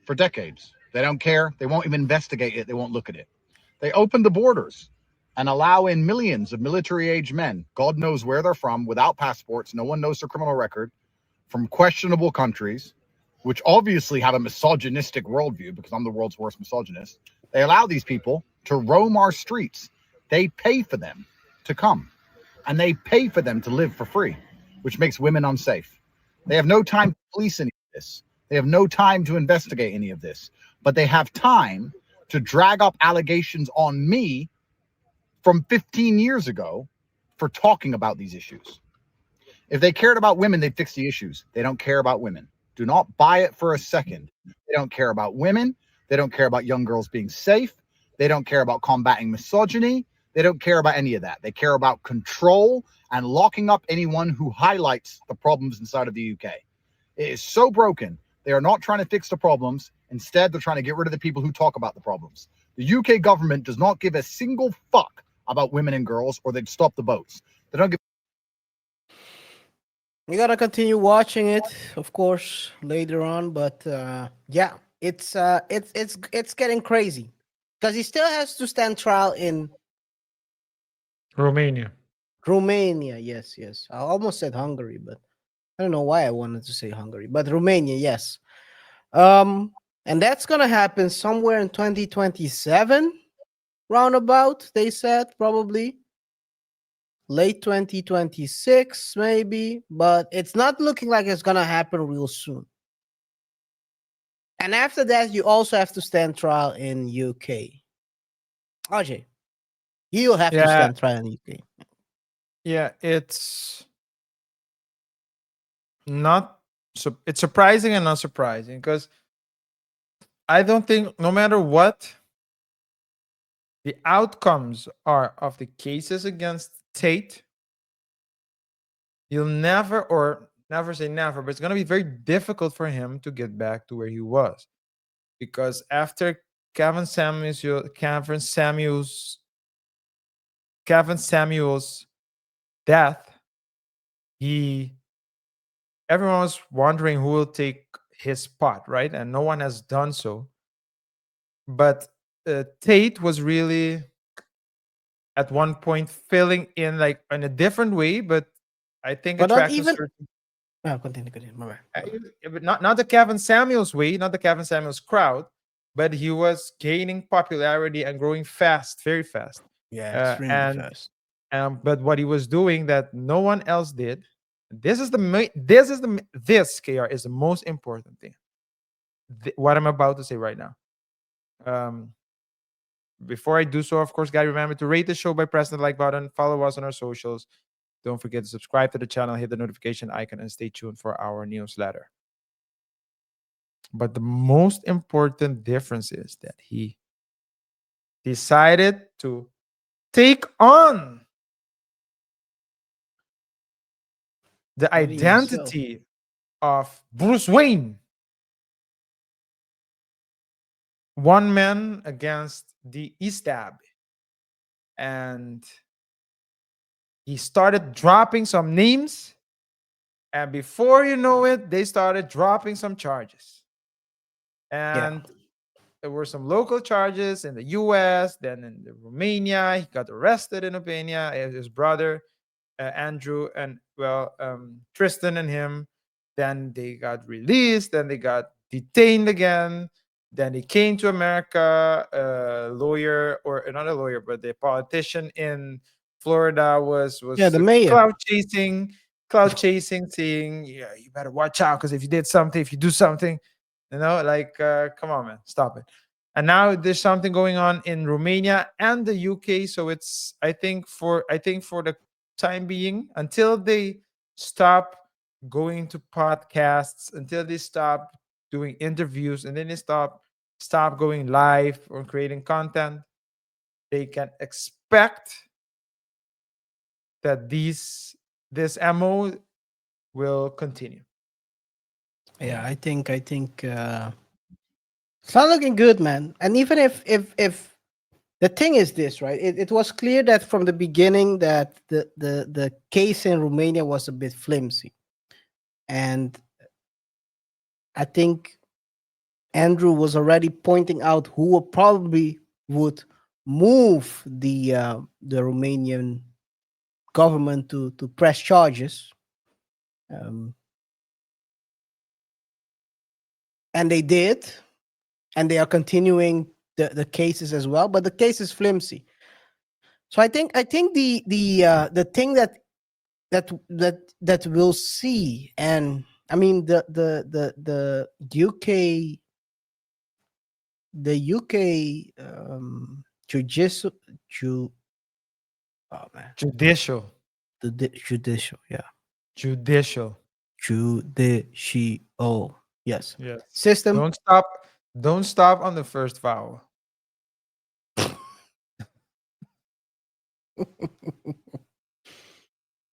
for decades. They don't care. They won't even investigate it. They won't look at it. They open the borders and allow in millions of military-age men, God knows where they're from, without passports. No one knows their criminal record, from questionable countries, which obviously have a misogynistic worldview, because I'm the world's worst misogynist. They allow these people to roam our streets. They pay for them to come, and they pay for them to live for free, which makes women unsafe. They have no time to police any of this. They have no time to investigate any of this, but they have time to drag up allegations on me from 15 years ago for talking about these issues. If they cared about women, they'd fix the issues. They don't care about women. Do not buy it for a second. They don't care about women. They don't care about young girls being safe. They don't care about combating misogyny. They don't care about any of that. They care about control and locking up anyone who highlights the problems inside of the UK. It is so broken. They are not trying to fix the problems. Instead, they're trying to get rid of the people who talk about the problems. The UK government does not give a single fuck about women and girls, or they'd stop the boats. They don't give. We gotta continue watching it, of course, later on. But yeah, it's getting crazy, because he still has to stand trial in Romania. Romania. Yes, yes. I almost said Hungary, but I don't know why I wanted to say Hungary. But Romania, yes. And that's gonna happen somewhere in 2027, roundabout. They said probably late 2026, maybe, but it's not looking like it's gonna happen real soon. And after that, you also have to stand trial in UK. RJ, you'll have to Yeah, stand trial in UK. yeah, it's not so it's surprising and not surprising, because I don't think, no matter what the outcomes are of the cases against Tate, you'll never, or never say never, but it's going to be very difficult for him to get back to where he was, because after Kevin Samuel's death, everyone was wondering who will take his spot, right? And no one has done so. But Tate was really at one point filling in, like, in a different way, but I think But not attracted even. certain. No, continue. My bad. But not the Kevin Samuels way, not the Kevin Samuels crowd, but he was gaining popularity and growing fast, very fast. Yeah, extremely fast. But what he was doing that no one else did. This KR is the most important thing. What I'm about to say right now. Before I do so, of course, guys, remember to rate the show by pressing the like button, follow us on our socials. Don't forget to subscribe to the channel, hit the notification icon, and stay tuned for our newsletter. But the most important difference is that he decided to take on the identity of Bruce Wayne. One man against the East Ab. And he started dropping some names. And before you know it, they started dropping some charges. And there were some local charges in the US, then in Romania. He got arrested in Romania. His brother, Andrew, and Tristan and him. Then they got released. Then they got detained again. Then he came to America. A lawyer, or another lawyer, but the politician in Florida was the mayor. cloud chasing, saying, "Yeah, you better watch out because if you do something, come on, man, stop it." And now there's something going on in Romania and the UK. So it's I think for the time being, until they stop going to podcasts, until they stop doing interviews, and then they stop going live or creating content, they can expect that this MO will continue. Yeah, I think it's not looking good, man. And even if the thing is this, right? It was clear that from the beginning that the case in Romania was a bit flimsy. And I think Andrew was already pointing out who probably would move the Romanian government to press charges. And they did, and they are continuing the cases as well. But the case is flimsy. So I think the thing that we'll see, and I mean the UK judicial Judicial. Judicial, yeah. Judicial. Judicial, yes. Yes. System. Don't stop on the first vowel.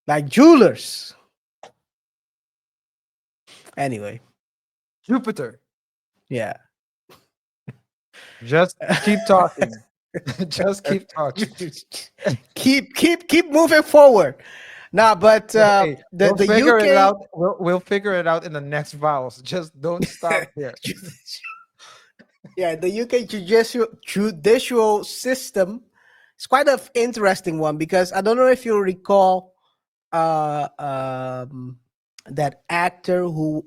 Like jewelers. Anyway. Jupiter. Yeah. Just keep talking. Just keep talking. keep moving forward. Nah, but we'll the figure UK it out. We'll figure it out in the next vowels. Just don't stop here. Yeah, the UK judicial system is quite an interesting one, because I don't know if you recall that actor who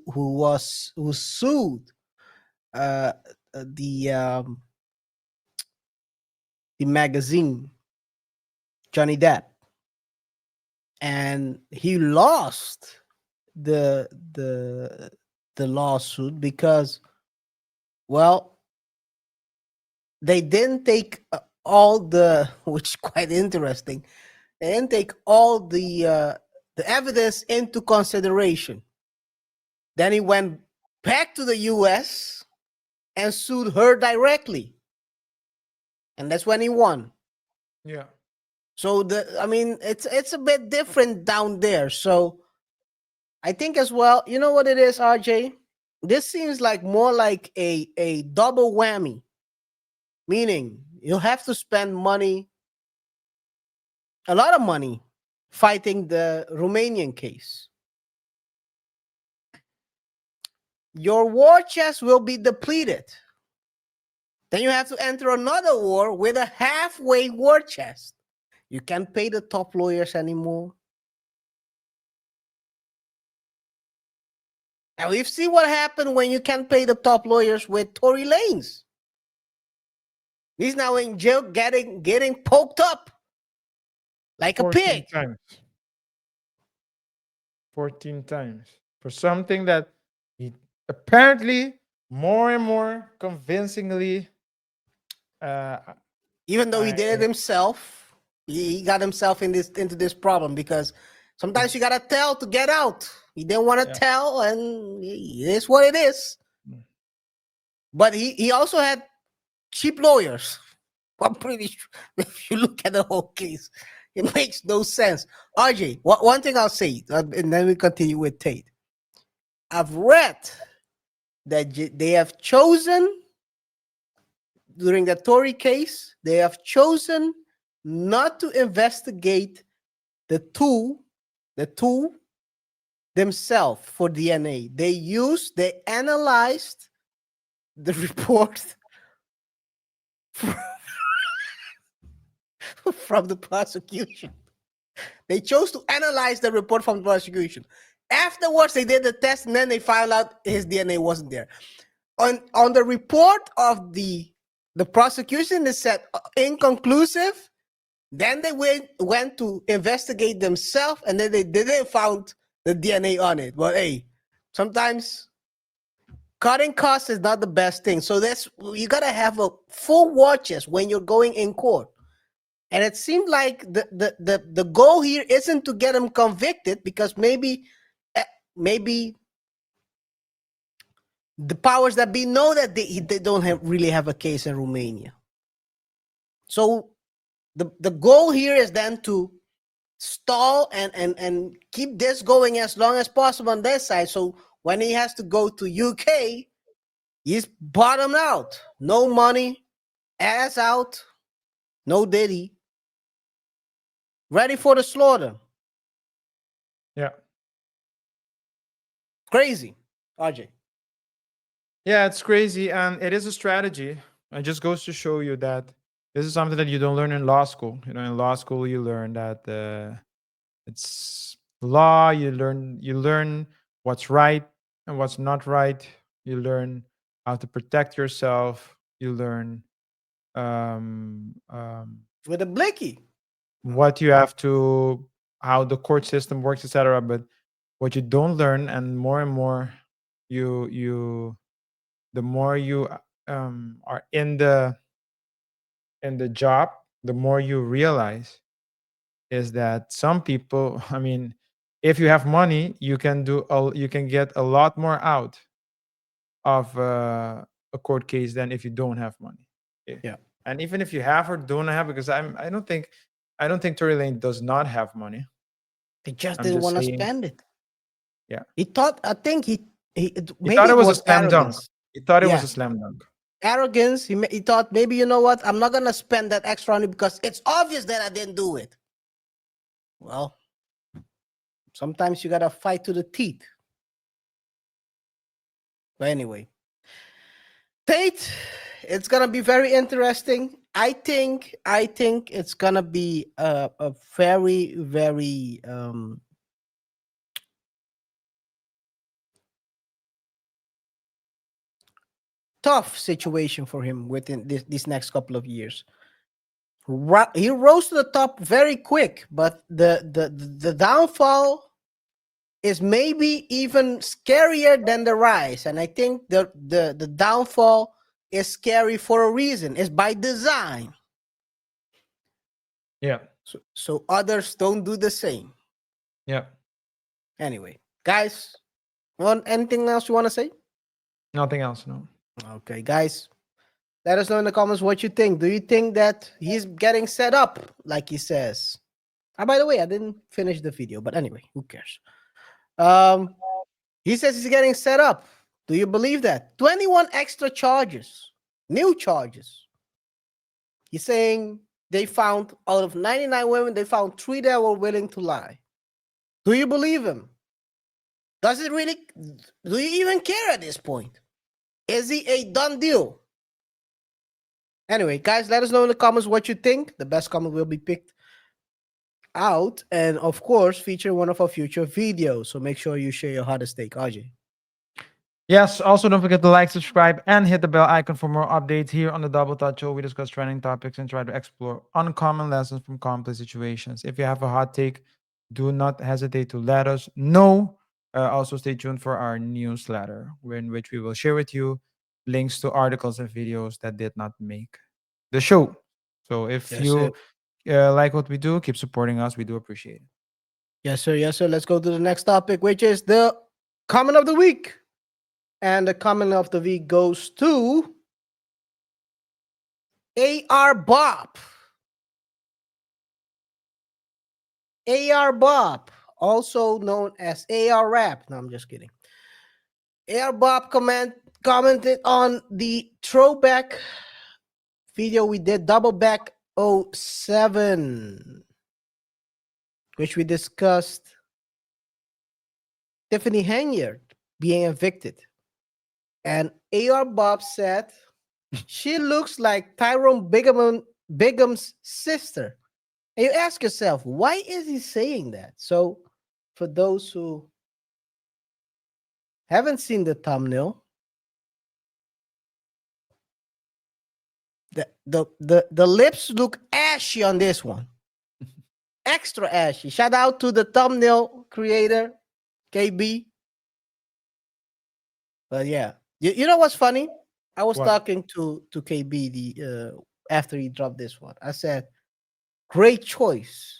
sued the magazine, Johnny Depp, and he lost the lawsuit because, well, they didn't take all the, which is quite interesting. They didn't take all the evidence into consideration. Then he went back to the US and sued her directly, and that's when he won. Yeah. So it's a bit different down there. So I think as well, you know what it is, RJ? This seems like more like a double whammy. Meaning you'll have to spend money, a lot of money, fighting the Romanian case. Your war chest will be depleted. Then you have to enter another war with a halfway war chest. You can't pay the top lawyers anymore. And we've seen what happened when you can't pay the top lawyers with Tory Lanez. He's now in jail getting poked up like a 14 pig. times. 14 times. For something that he apparently more and more convincingly even though he did it himself, he got himself into this problem, because sometimes you gotta tell to get out. He didn't want to tell, and it is what it is. But he also had cheap lawyers. I'm pretty sure if you look at the whole case, it makes no sense. RJ, one thing I'll say, and then we continue with Tate. I've read that they have chosen, during the Tory case, they have chosen not to investigate the two themselves for DNA. They analyzed the report from the prosecution. They chose to analyze the report from the prosecution. Afterwards, they did the test, and then they found out his DNA wasn't there. on the report of the prosecution, they said inconclusive. Then they went to investigate themselves, and then they didn't found the DNA on it. But hey, sometimes cutting costs is not the best thing. So you gotta have a full watches when you're going in court. And it seemed like the goal here isn't to get him convicted, because maybe the powers that be know that they don't really have a case in Romania. So the goal here is then to stall and keep this going as long as possible on their side. So when he has to go to UK, he's bottomed out. No money, ass out, no Diddy. Ready for the slaughter. Yeah. Crazy, RJ. Yeah, it's crazy, and it is a strategy. It just goes to show you that this is something that you don't learn in law school. You know, in law school, you learn that it's law. You learn what's right and what's not right. You learn how to protect yourself. You learn with a blicky what you have to, how the court system works, etc. But what you don't learn, and more the more you are in the job, the more you realize is that some people, I mean, if you have money, you can you can get a lot more out of a court case than if you don't have money. Yeah. And even if you have or don't have, because I don't think Tory Lane does not have money. He just I'm didn't just want to saying, spend it. yeah. He thought, I think he maybe thought it was a was slam dunk. arrogance. He thought it was Yeah. a slam dunk. Arrogance. He thought, maybe, you know what, I'm not gonna spend that extra money because it's obvious that I didn't do it. Well, sometimes you gotta fight to the teeth. But anyway, Tate, it's gonna be very interesting. I think it's gonna be a very, very tough situation for him within these next couple of years. He rose to the top very quick, but the downfall is maybe even scarier than the rise. And I think the downfall is scary for a reason. It's by design. Yeah. So others don't do the same. Yeah. Anyway, guys, anything else you want to say? Nothing else, no. Okay, guys, let us know in the comments what you think. Do you think that he's getting set up, like he says? By the way, I didn't finish the video, but anyway, who cares? He says he's getting set up. Do you believe that? 21 extra charges, new charges. He's saying they found, out of 99 women, they found 3 that were willing to lie. Do you believe him? Does it really, do you even care at this point? Is he a done deal? Anyway, guys, let us know in the comments what you think. The best comment will be picked out and, of course, feature one of our future videos. So make sure you share your hottest take, RJ. Yes, also don't forget to like, subscribe, and hit the bell icon for more updates here on the Double Touch Show. We discuss trending topics and try to explore uncommon lessons from complex situations. If you have a hot take, do not hesitate to let us know. Also, stay tuned for our newsletter, in which we will share with you links to articles and videos that did not make the show. So if you like what we do, keep supporting us. We do appreciate it. Yes, sir. Yes, sir. Let's go to the next topic, which is the comment of the week. And the comment of the week goes to AR Bob. AR Bob, also known as AR Rap. No, I'm just kidding. AR Bob commented on the throwback video we did, Double Back 07, which we discussed Tiffany Hanyard being evicted. And AR Bob said, she looks like Tyrone Bigum's sister. And you ask yourself, why is he saying that? So for those who haven't seen the thumbnail, The lips look ashy on this one. Extra ashy. Shout out to the thumbnail creator, KB. But yeah, you know what's funny? I was What? talking to KB after he dropped this one. I said, "Great choice,"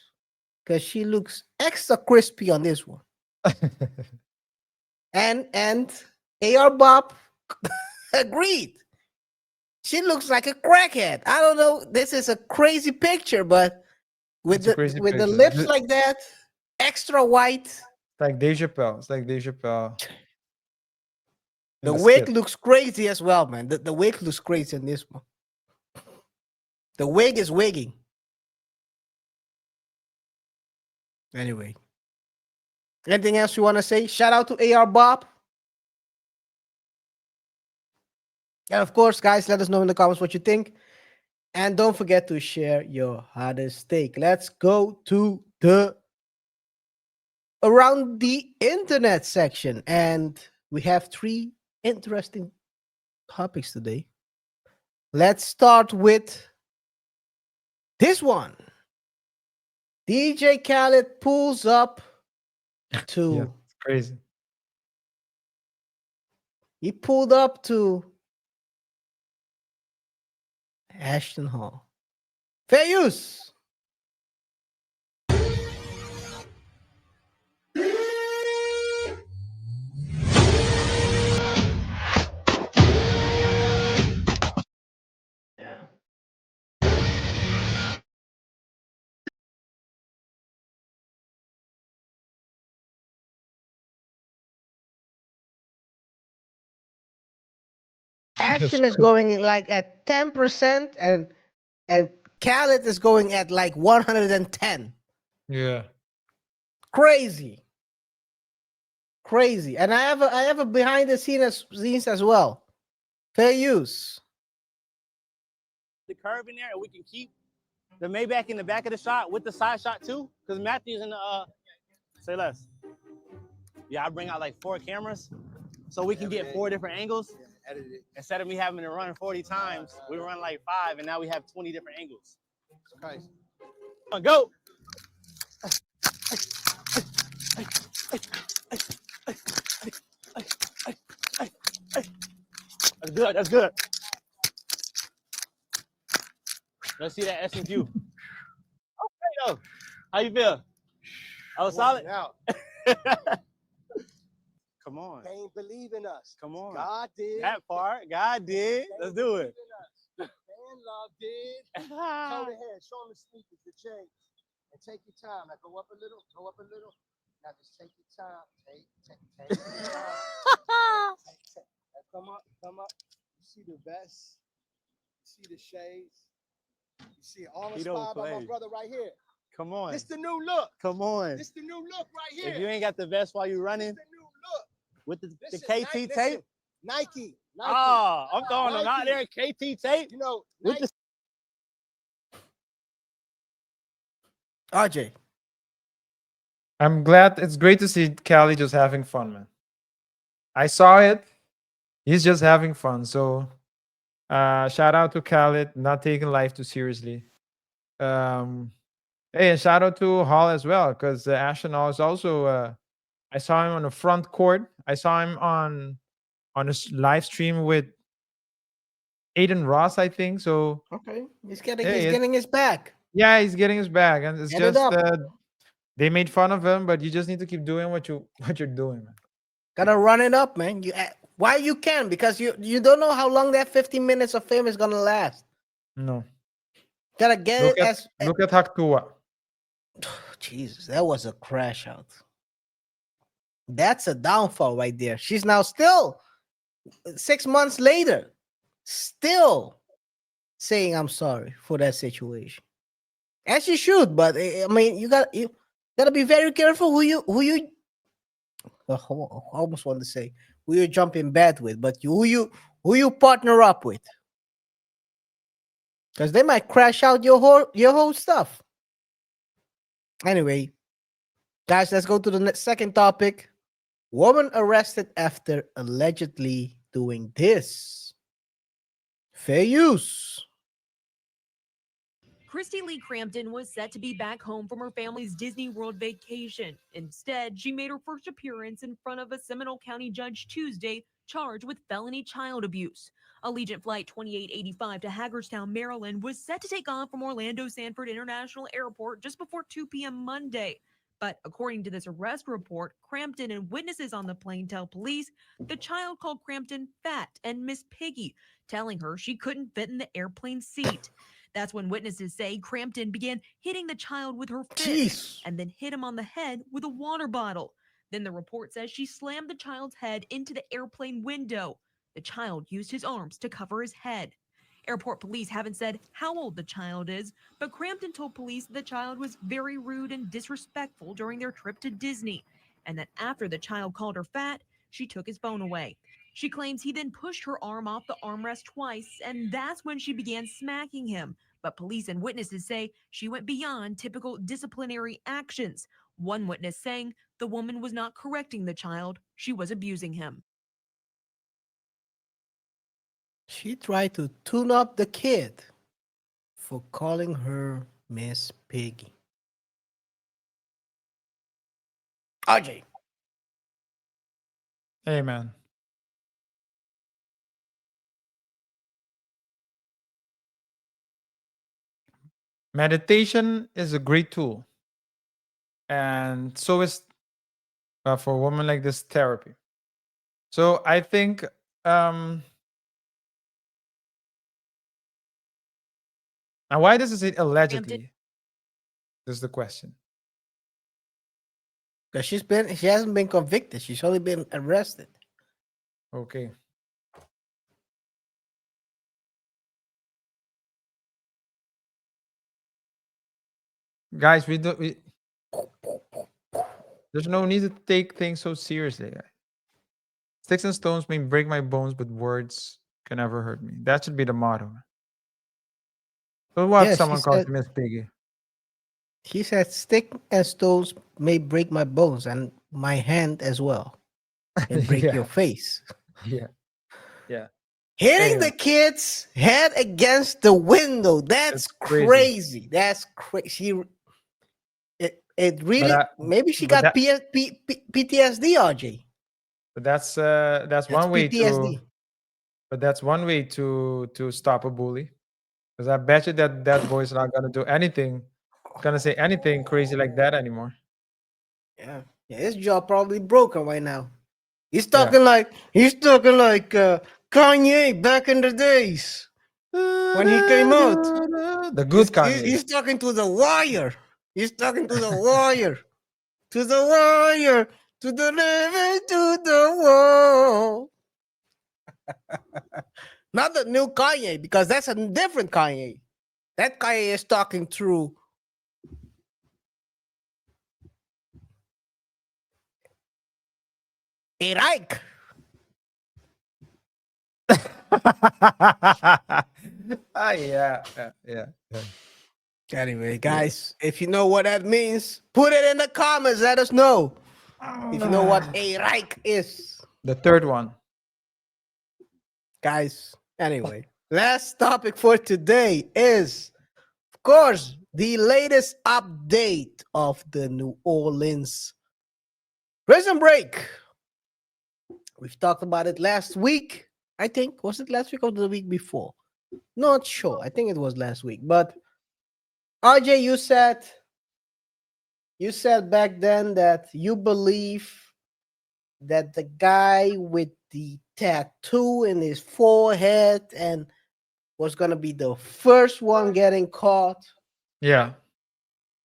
because she looks extra crispy on this one. And AR Bob agreed. She looks like a crackhead. I don't know. This is a crazy picture, but with It's a crazy the picture. lips It's like that, extra white. like Dave Chappelle. It's like Dave Chappelle. in The the wig skit. looks crazy as well, man. The wig looks crazy in this one. The wig is wigging. Anyway. Anything else you want to say? Shout out to AR Bob. And of course, guys, let us know in the comments what you think. And don't forget to share your hottest take. Let's go to the around the internet section. And we have 3 interesting topics today. Let's start with this one. DJ Khaled pulls up to Yeah, it's crazy. he pulled up to Ashton Hall. Fair use. Ashton is going like at 10% and Khaled is going at like 110. Yeah. Crazy. Crazy. And I have a behind the scenes as well. Fair use. The curve in there, and we can keep the Maybach in the back of the shot with the side shot too, because Matthew's in the say less. Yeah, I bring out like 4 cameras so we can get 4 different angles. Instead of me having to run 40 times, we run like 5, and now we have 20 different angles. Okay. Come on, go. That's good. That's good. Let's see that S&Q. Okay, though. How you feel? I was solid? Come on. Can't believe in us. Come on. God did. That part. God did. Let's do it. And love did. Toe to head. Show them the sneakers, the chains. And take your time. Now go up a little. Go up a little. Now just take your time. Take your time. Now come up. Come up. You see the vest. You see the shades. You see all inspired by my brother right here. Come on. This the new look. Come on. This the new look right here. If you ain't got the vest while you running, this the new look. With the Listen, KT tape. Nike. Oh, I'm throwing them out there. KT tape. You know, with the RJ. I'm glad. It's great to see Callie just having fun, man. I saw it. He's just having fun. So shout out to Khaled, not taking life too seriously. Hey, and shout out to Hall as well, because Ashton Hall is also I saw him on the front court. I saw him on a live stream with Aiden Ross, I think. So okay, he's getting his back. Yeah, he's getting his back, and it's Get it just up. they made fun of him, but you just need to keep doing what you're doing, man. Gotta run it up, man. Why you can? Because you don't know how long that 15 minutes of fame is gonna last. No. Gotta get Look it at, as look at Haktua. Jesus, that was a crash out. That's a downfall right there. She's now still 6 months later, still saying I'm sorry for that situation. As she should, but I mean, you gotta be very careful who you I almost want to say who you jump in bed with, but who you partner up with, because they might crash out your whole stuff. Anyway, guys, let's go to the second topic. Woman arrested after allegedly doing this. Fair use. Christy Lee Crampton was set to be back home from her family's Disney World vacation. Instead, she made her first appearance in front of a Seminole County judge Tuesday, charged with felony child abuse. Allegiant Flight 2885 to Hagerstown, Maryland was set to take off from Orlando Sanford International Airport just before 2 p.m. Monday. But according to this arrest report, Crampton and witnesses on the plane tell police the child called Crampton fat and Miss Piggy, telling her she couldn't fit in the airplane seat. That's when witnesses say Crampton began hitting the child with her fist and then hit him on the head with a water bottle. Then the report says she slammed the child's head into the airplane window. The child used his arms to cover his head. Airport police haven't said how old the child is, but Crampton told police the child was very rude and disrespectful during their trip to Disney, and that after the child called her fat, she took his phone away. She claims he then pushed her arm off the armrest twice, and that's when she began smacking him. But police and witnesses say she went beyond typical disciplinary actions. One witness saying the woman was not correcting the child, she was abusing him. She tried to tune up the kid for calling her Miss Piggy. RJ. Hey, man. Meditation is a great tool. And so is for a woman like this, therapy. So I think now why does it say allegedly? Is the question. Because she hasn't been convicted. She's only been arrested. Okay. Guys, there's no need to take things so seriously, guys. Sticks and stones may break my bones, but words can never hurt me. That should be the motto. So what? Yes, Someone calls Miss Piggy. He said, "Stick and stones may break my bones, and my hand as well, and break your face." Yeah. Hitting the kid's head against the window. That's crazy. That's crazy. It really, maybe she got PTSD, RJ. But that's one way PTSD. to. But that's one way to stop a bully, because I bet you that boy's not gonna do anything, gonna say anything crazy like that anymore. Yeah, his jaw probably broken right now. He's talking like Kanye back in the days when he came out. The good Kanye. He's talking to the wire. He's talking to the wire. To the wire. To the living, to the wall. Not the new Kanye, because that's a different Kanye. That Kanye is talking through a Reich. Yeah. Anyway, guys, if you know what that means, put it in the comments. Let us know. If you know what a Reich is. The third one. Guys, anyway, last topic for today is, of course, the latest update of the New Orleans prison break. We've talked about it last week. I think, was it last week or the week before? Not sure. I think it was last week. But RJ, you said back then that you believe that the guy with the tattoo in his forehead and was going to be the first one getting caught. Yeah.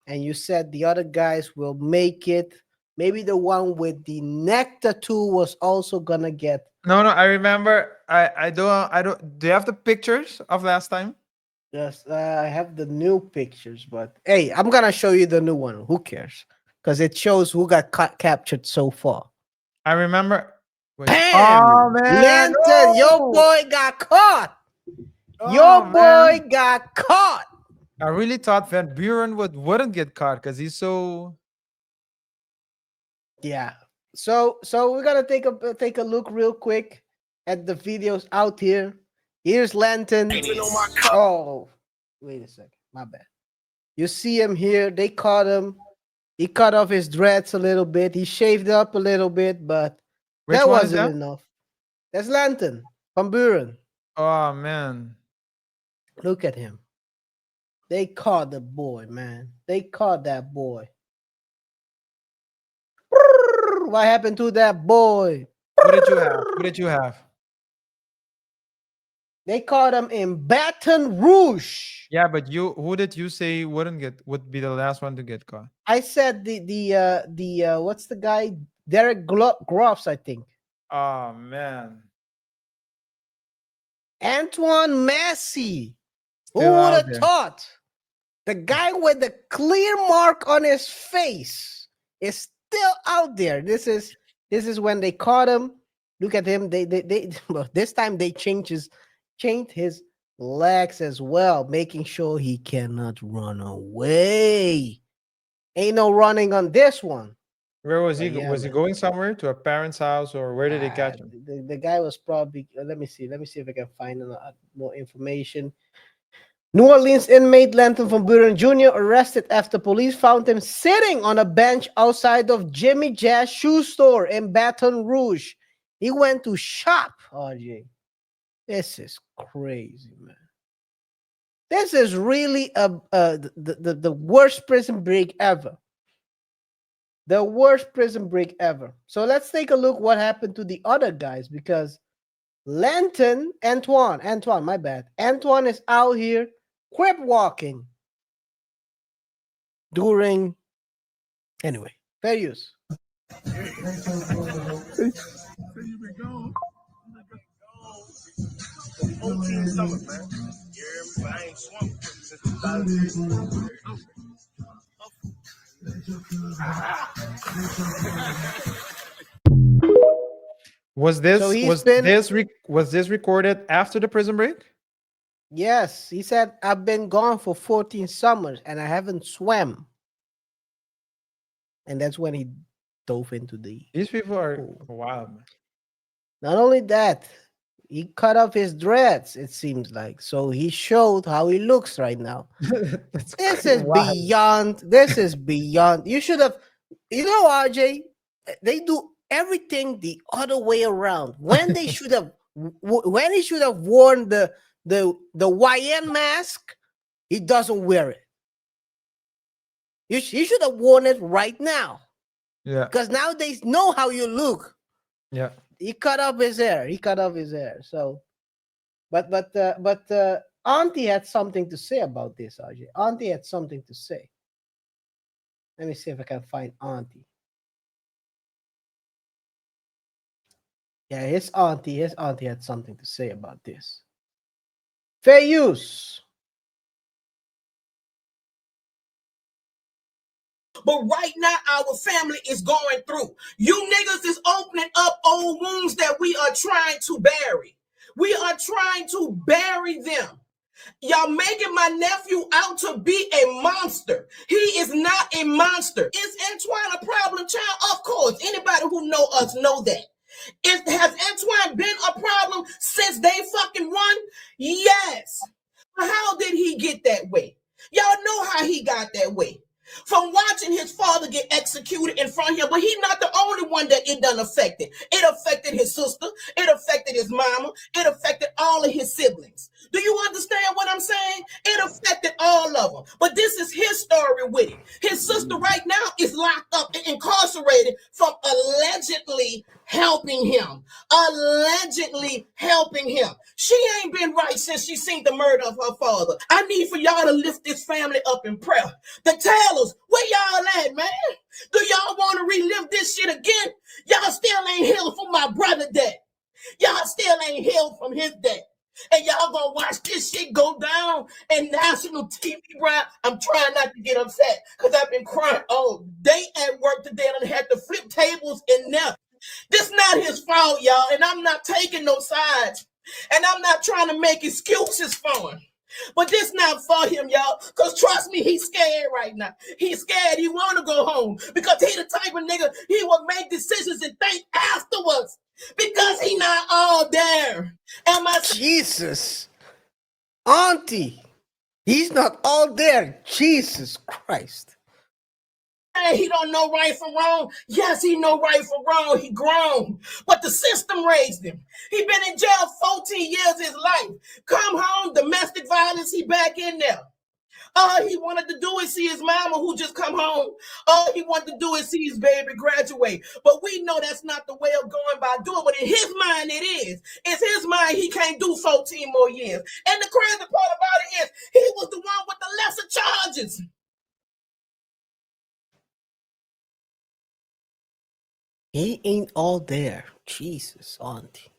And you said the other guys will make it. Maybe the one with the neck tattoo was also going to get. No, I remember. I don't. Do you have the pictures of last time? Yes, I have the new pictures, but hey, I'm going to show you the new one. Who cares? Because it shows who got captured so far. I remember. Wait. Bam! Oh, man. Lenton, your boy got caught. Your boy got caught. I really thought Van Buren wouldn't get caught because he's so. Yeah. So we're gonna take a look real quick at the videos out here. Here's Lenton. Oh, wait a second. My bad. You see him here. They caught him. He cut off his dreads a little bit. He shaved up a little bit, but Which that one is wasn't that? enough. That's Lanton from Buren. Oh man. Look at him. They caught the boy, man. They caught that boy. What happened to that boy? What did you have? What did you have? They caught him in Baton Rouge. Yeah, but who did you say would be the last one to get caught? I said the what's the guy? Derek Groffs, I think. Oh man. Antoine Massey. Who Still would out have there. thought? The guy with the clear mark on his face is still out there. This is when they caught him. Look at him. They well, this time they changed his legs as well, making sure he cannot run away. Ain't no running on this one. Where was But he? yeah, Was he man. going somewhere to a parent's house, or where did they catch him? The guy was probably. Let me see. Let me see if I can find more information. New Orleans inmate Lanton from Buren Jr. arrested after police found him sitting on a bench outside of Jimmy Jazz shoe store in Baton Rouge. He went to shop, RJ. This is crazy, man. This is really the worst prison break ever. The worst prison break ever. So let's take a look what happened to the other guys, because Antoine, my bad. Antoine is out here crip walking during, anyway, fair use. Was this So he's was been- this was this recorded after the prison break? Yes, he said, I've been gone for 14 summers and I haven't swam. And that's when he dove into the. These people are wild, man. Not only that, he cut off his dreads, it seems like. So he showed how he looks right now. This is wild. beyond. This is beyond. You should have, RJ, they do everything the other way around. When they should have, when he should have worn the YN mask, he doesn't wear it. He should have worn it right now. Yeah. Because now they know how you look. Yeah. He cut off his hair. So, but Auntie had something to say about this, RJ. Auntie had something to say. Let me see if I can find Auntie. Yeah, his auntie had something to say about this. Fair use. But right now, our family is going through. You niggas is opening up old wounds that we are trying to bury. We are trying to bury them. Y'all making my nephew out to be a monster. He is not a monster. Is Antoine a problem child? Of course. Anybody who know us know that. Has Antoine been a problem since they fucking won? Yes. How did he get that way? Y'all know how he got that way. From watching his father get executed in front of him, but he's not the only one that it done affected. It affected his sister. It affected his mama. It affected all of his siblings. Do you understand what I'm saying? It affected all of them. But this is his story with it. His sister right now is locked up and incarcerated from allegedly helping him. Allegedly helping him. She ain't been right since she seen the murder of her father. I need for y'all to lift this family up in prayer. The Taylors, where y'all at, man? Do y'all want to relive this shit again? Y'all still ain't healed from my brother death. Y'all still ain't healed from his death. And y'all gonna watch this shit go down in national TV, bro. I'm trying not to get upset because I've been crying all day at work today and I had to flip tables and now. This not his fault, y'all, and I'm not taking no sides. And I'm not trying to make excuses for him. But this not for him, y'all. Because trust me, he's scared right now. He's scared. He want to go home. Because he the type of nigga, he will make decisions and think afterwards. Because he not all there. Jesus. Auntie. He's not all there. Jesus Christ. Hey, he don't know right from wrong. Yes, he know right from wrong. He grown. But the system raised him. He been in jail 14 years of his life. Come home, domestic violence, he back in there. All he wanted to do is see his mama who just come home. All he wanted to do is see his baby graduate. But we know that's not the way of going by doing. But in his mind, it is. It's his mind he can't do 14 more years. And the crazy part about it is he was the one with the lesser charges. He ain't all there. Jesus, auntie.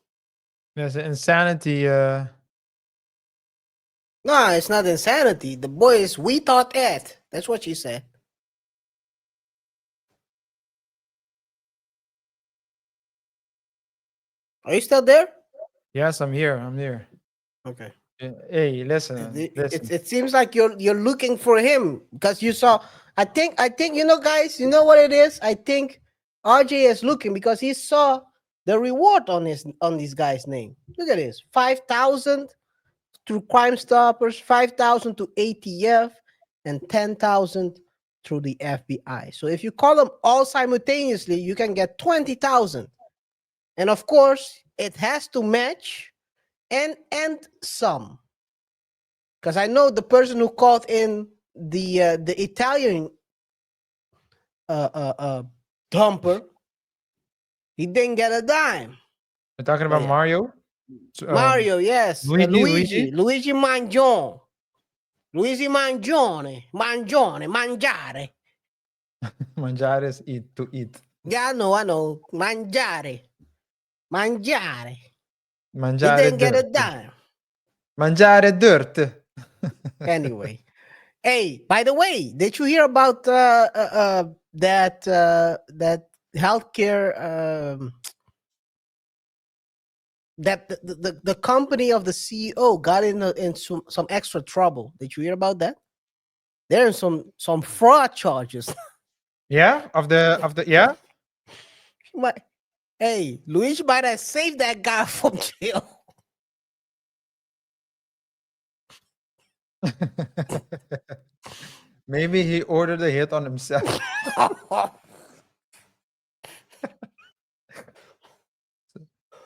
There's insanity. No, it's not insanity. The boy is we thought it. That's what she said. Are you still there? Yes, I'm here. I'm here. Okay. Hey, listen. It seems like you're looking for him because you saw. I think you know, guys. You know what it is? I think RJ is looking because he saw the reward on this guy's name. Look at this: 5,000 through Crime Stoppers, 5,000 to ATF, and 10,000 through the FBI. So if you call them all simultaneously, you can get 20,000. And of course, it has to match and some. Because I know the person who called in the Italian dumper, he didn't get a dime. We're talking about yeah. Mario. Mario, yes. Luigi. Luigi Mangione. Luigi Mangione. Mangiare. Mangiare is eat, to eat. Yeah, I know. Mangiare. Mangiare He didn't get a dirt. dime. Mangiare dirt. Anyway. Hey, by the way, did you hear about that healthcare that the company of the CEO got in some extra trouble? Did you hear about that? They're in some fraud charges. Yeah, of the yeah. Hey, Luigi might have saved that guy from jail. Maybe he ordered a hit on himself.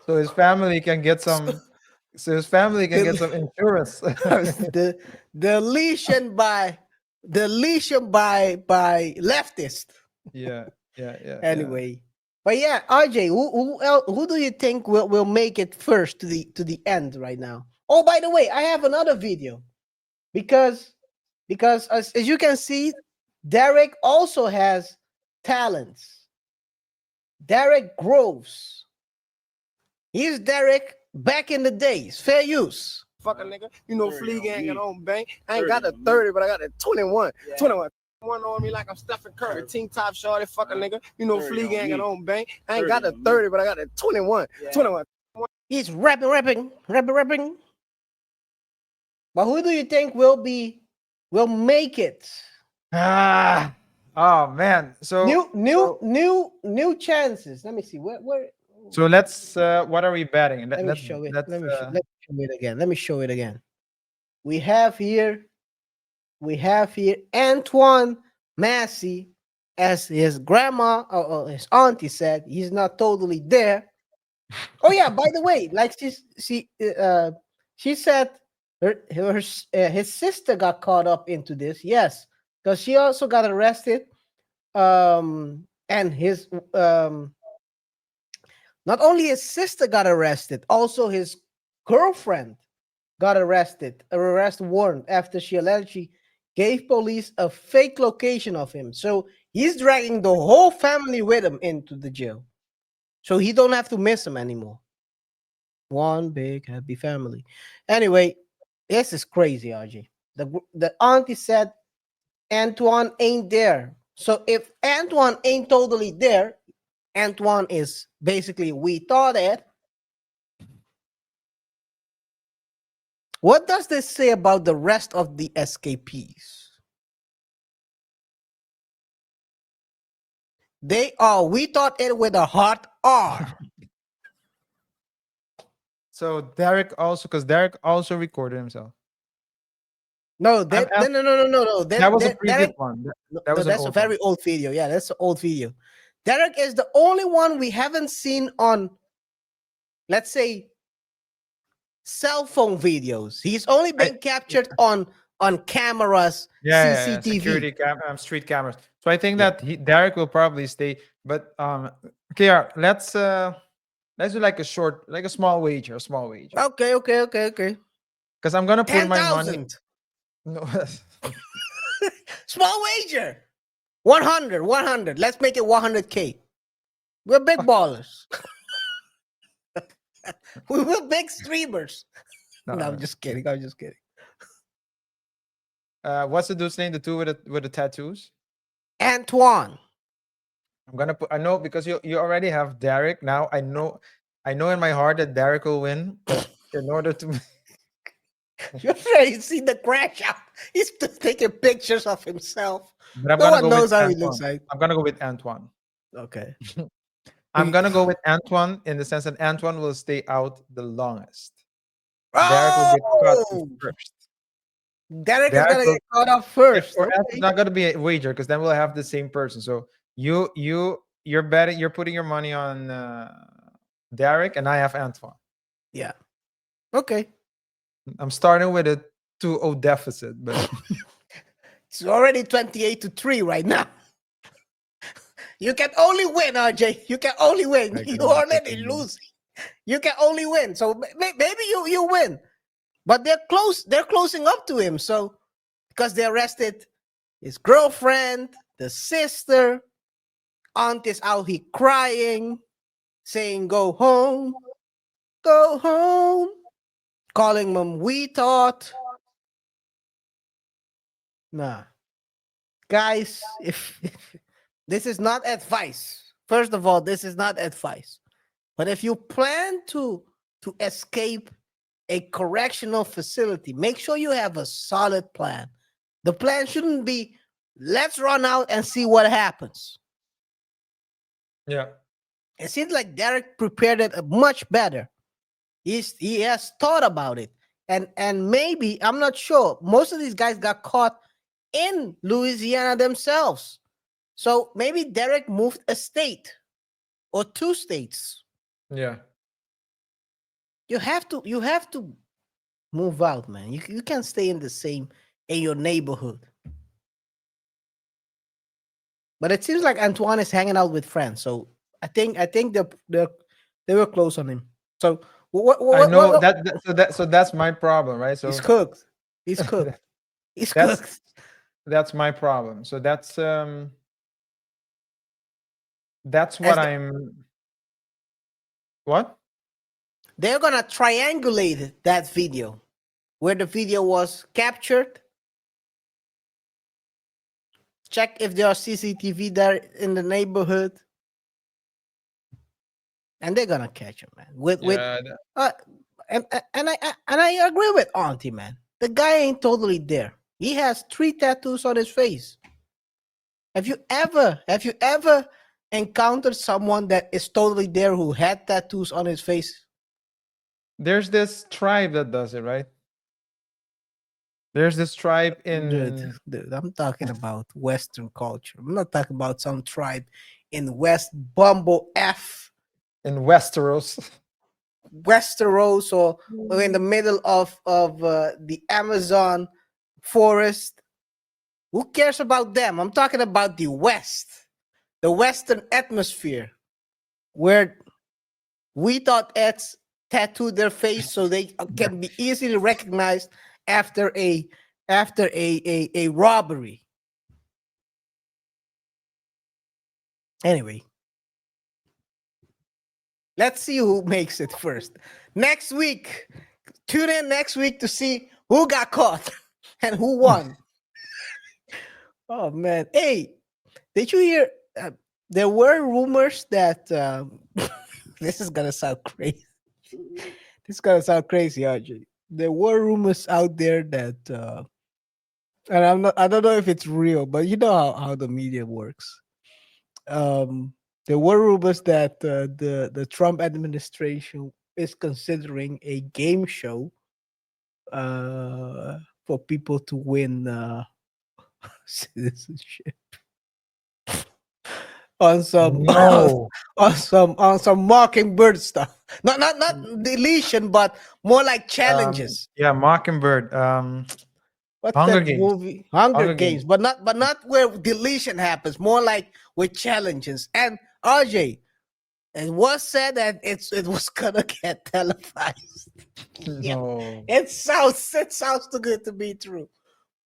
So his family can get some. So his family can get some insurance. the deletion by leftist. Yeah. Anyway, but yeah, RJ, who do you think will make it first to the end right now? Oh, by the way, I have another video because as you can see, Derek also has talents. Derek Groves. He's Derek back in the days. Fair use. Fuck a nigga. You know, Flea Gang got on bank. I ain't got the 30, but I got the 21. 21. One on me like I'm Stephen Curry. Team top shorty, fuck a nigga. You know, Flea Gang got on bank. I ain't got the 30, but I got the 21. 21. He's rapping. But who do you think will make it? Oh man. So new chances. Let me see. Where So let's what are we betting? let me show it. Let me show it again. We have here Antoine Massey, as his grandma or his auntie said, he's not totally there. Oh yeah, by the way, like she said his sister got caught up into this. Yes, because she also got arrested. And his not only his sister got arrested, also his girlfriend got arrested, an arrest warrant after she allegedly gave police a fake location of him. So he's dragging the whole family with him into the jail. So he don't have to miss him anymore. One big happy family. Anyway, this is crazy, RJ. The auntie said Antoine ain't there. So if Antoine ain't totally there, Antoine is basically we thought it. What does this say about the rest of the escapees? They are we thought it with a hard R. So Derek also, because Derek also recorded himself. No, I'm that ask- no, no, no, no, no. that was a previous Derek, one. no, That no, was an that's a old one. very old video. Yeah, that's an old video. Derek is the only one we haven't seen on, let's say, cell phone videos. He's only been captured on cameras, Yeah. CCTV. Security street cameras. So I think that Derek will probably stay. But KR, let's do like a small wager, Okay. because I'm gonna put my money. 10,000. No, Small wager. 100. Let's make it 100K. We're big ballers. We're big streamers. No, I'm just kidding. What's the dude's name? The two with the tattoos. Antoine. I'm gonna put. I know because you already have Derek. Now I know in my heart that Derek will win. But in order to, You already see the crash out. He's just taking pictures of himself. but I'm No gonna one go knows with how he Antoine. looks like. I'm gonna go with Antoine. Okay. I'm gonna go with Antoine in the sense that Antoine will stay out the longest. Derek will get caught Oh! first. Derek is gonna get caught up first. Or else it's not gonna be a wager because then we'll have the same person. So you're betting. You're putting your money on Derek, and I have Antoine. Yeah. Okay. I'm starting with a 2-0 deficit, but It's already 28-3 right now. You can only win, RJ. You can only win. You already losing. You can only win. So maybe you win. But they're close. They're closing up to him. So because they arrested his girlfriend, the sister, aunt is out here crying, saying, "Go home, go home," calling them "we thought." Nah, guys, if this is not advice. First of all, this is not advice. But if you plan to escape a correctional facility, make sure you have a solid plan. The plan shouldn't be, let's run out and see what happens. yeah. It seems like Derek prepared it much better. He has thought about it. And maybe, I'm not sure, most of these guys got caught in Louisiana themselves. So maybe Derek moved a state or 2 states. Yeah. You have to move out, man. You can't stay in your neighborhood. But it seems like Antoine is hanging out with friends. So I think they were close on him. So I know so that's my problem, right? So he's cooked. He's cooked. He's cooked. That's my problem. So that's what what? They're gonna triangulate that video where the video was captured. Check if there are CCTV there in the neighborhood. And they're gonna catch him, man. And I agree with Auntie, man. The guy ain't totally there. He has 3 tattoos on his face. Have you ever encountered someone that is totally there who had tattoos on his face? There's this tribe that does it, right? There's this tribe in Dude, I'm talking about Western culture. I'm not talking about some tribe in West Bumble F in Westeros. Westeros or in the middle of the Amazon forest. Who cares about them? I'm talking about the West, the Western atmosphere, where we thought Eds tattooed their face so they can be easily recognized after a robbery. Anyway, let's see who makes it first. Next week, tune in next week to see who got caught and who won. Oh man! Hey, did you hear? There were rumors that this is gonna sound crazy. This is gonna sound crazy, RJ. There were rumors out there that, and I don't know if it's real, but you know how the media works. There were rumors that the Trump administration is considering a game show for people to win citizenship on some No. on some mockingbird stuff. Not deletion, but more like challenges. Yeah, Mockingbird. What's Hunger that Games. movie? Hunger Hunger Games, Games. but not where deletion happens. More like with challenges. And RJ, it was said that it was gonna get televised. No. It sounds too good to be true.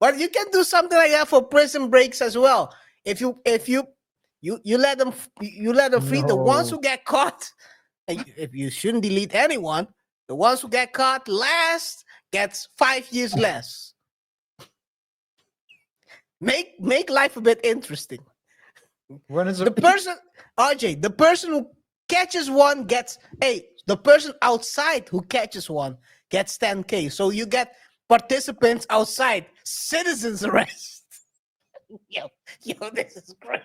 But you can do something like that for prison breaks as well. If you let them free. The ones No. who get caught, and if you shouldn't delete anyone, the ones who get caught last gets 5 years less. Make life a bit interesting. When is The person, RJ, the person who catches one gets, the person outside who catches one gets 10K. So you get participants outside, citizens arrest. Yo, this is great.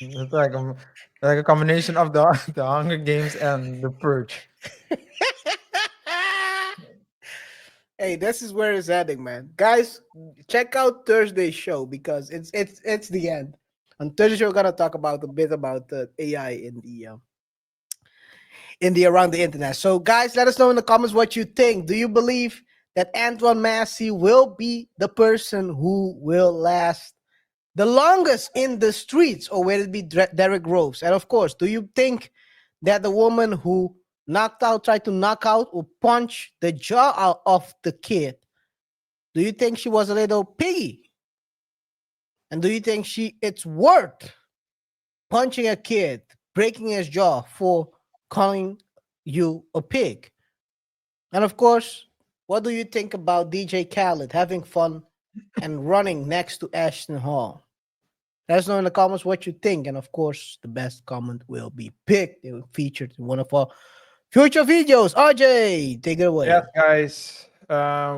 It's like a combination of the the Hunger Games and the Purge. Hey, this is where it's heading, man. Guys, check out Thursday's show because it's the end. On Thursday, we're gonna talk about a bit about the AI in the around the internet. So, guys, let us know in the comments what you think. Do you believe that Antoine Massey will be the person who will last the longest in the streets, or will it be Derek Rose? And of course, do you think that the woman who tried to knock out or punch the jaw out of the kid, do you think she was a little piggy? And do you think it's worth punching a kid, breaking his jaw for calling you a pig? And of course, what do you think about DJ Khaled having fun and running next to Ashton Hall? Let us know in the comments what you think. And of course, the best comment will be picked and featured in one of our future videos. RJ, take it away. Yes, guys.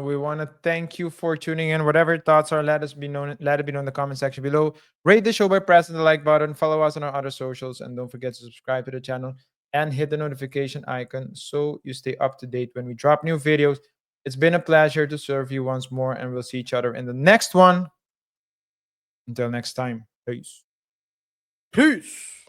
We want to thank you for tuning in. Whatever your thoughts are, let it be known in the comment section below. Rate the show by pressing the like button. Follow us on our other socials, and don't forget to subscribe to the channel and hit the notification icon so you stay up to date when we drop new videos. It's been a pleasure to serve you once more, and we'll see each other in the next one. Until next time, peace. Peace.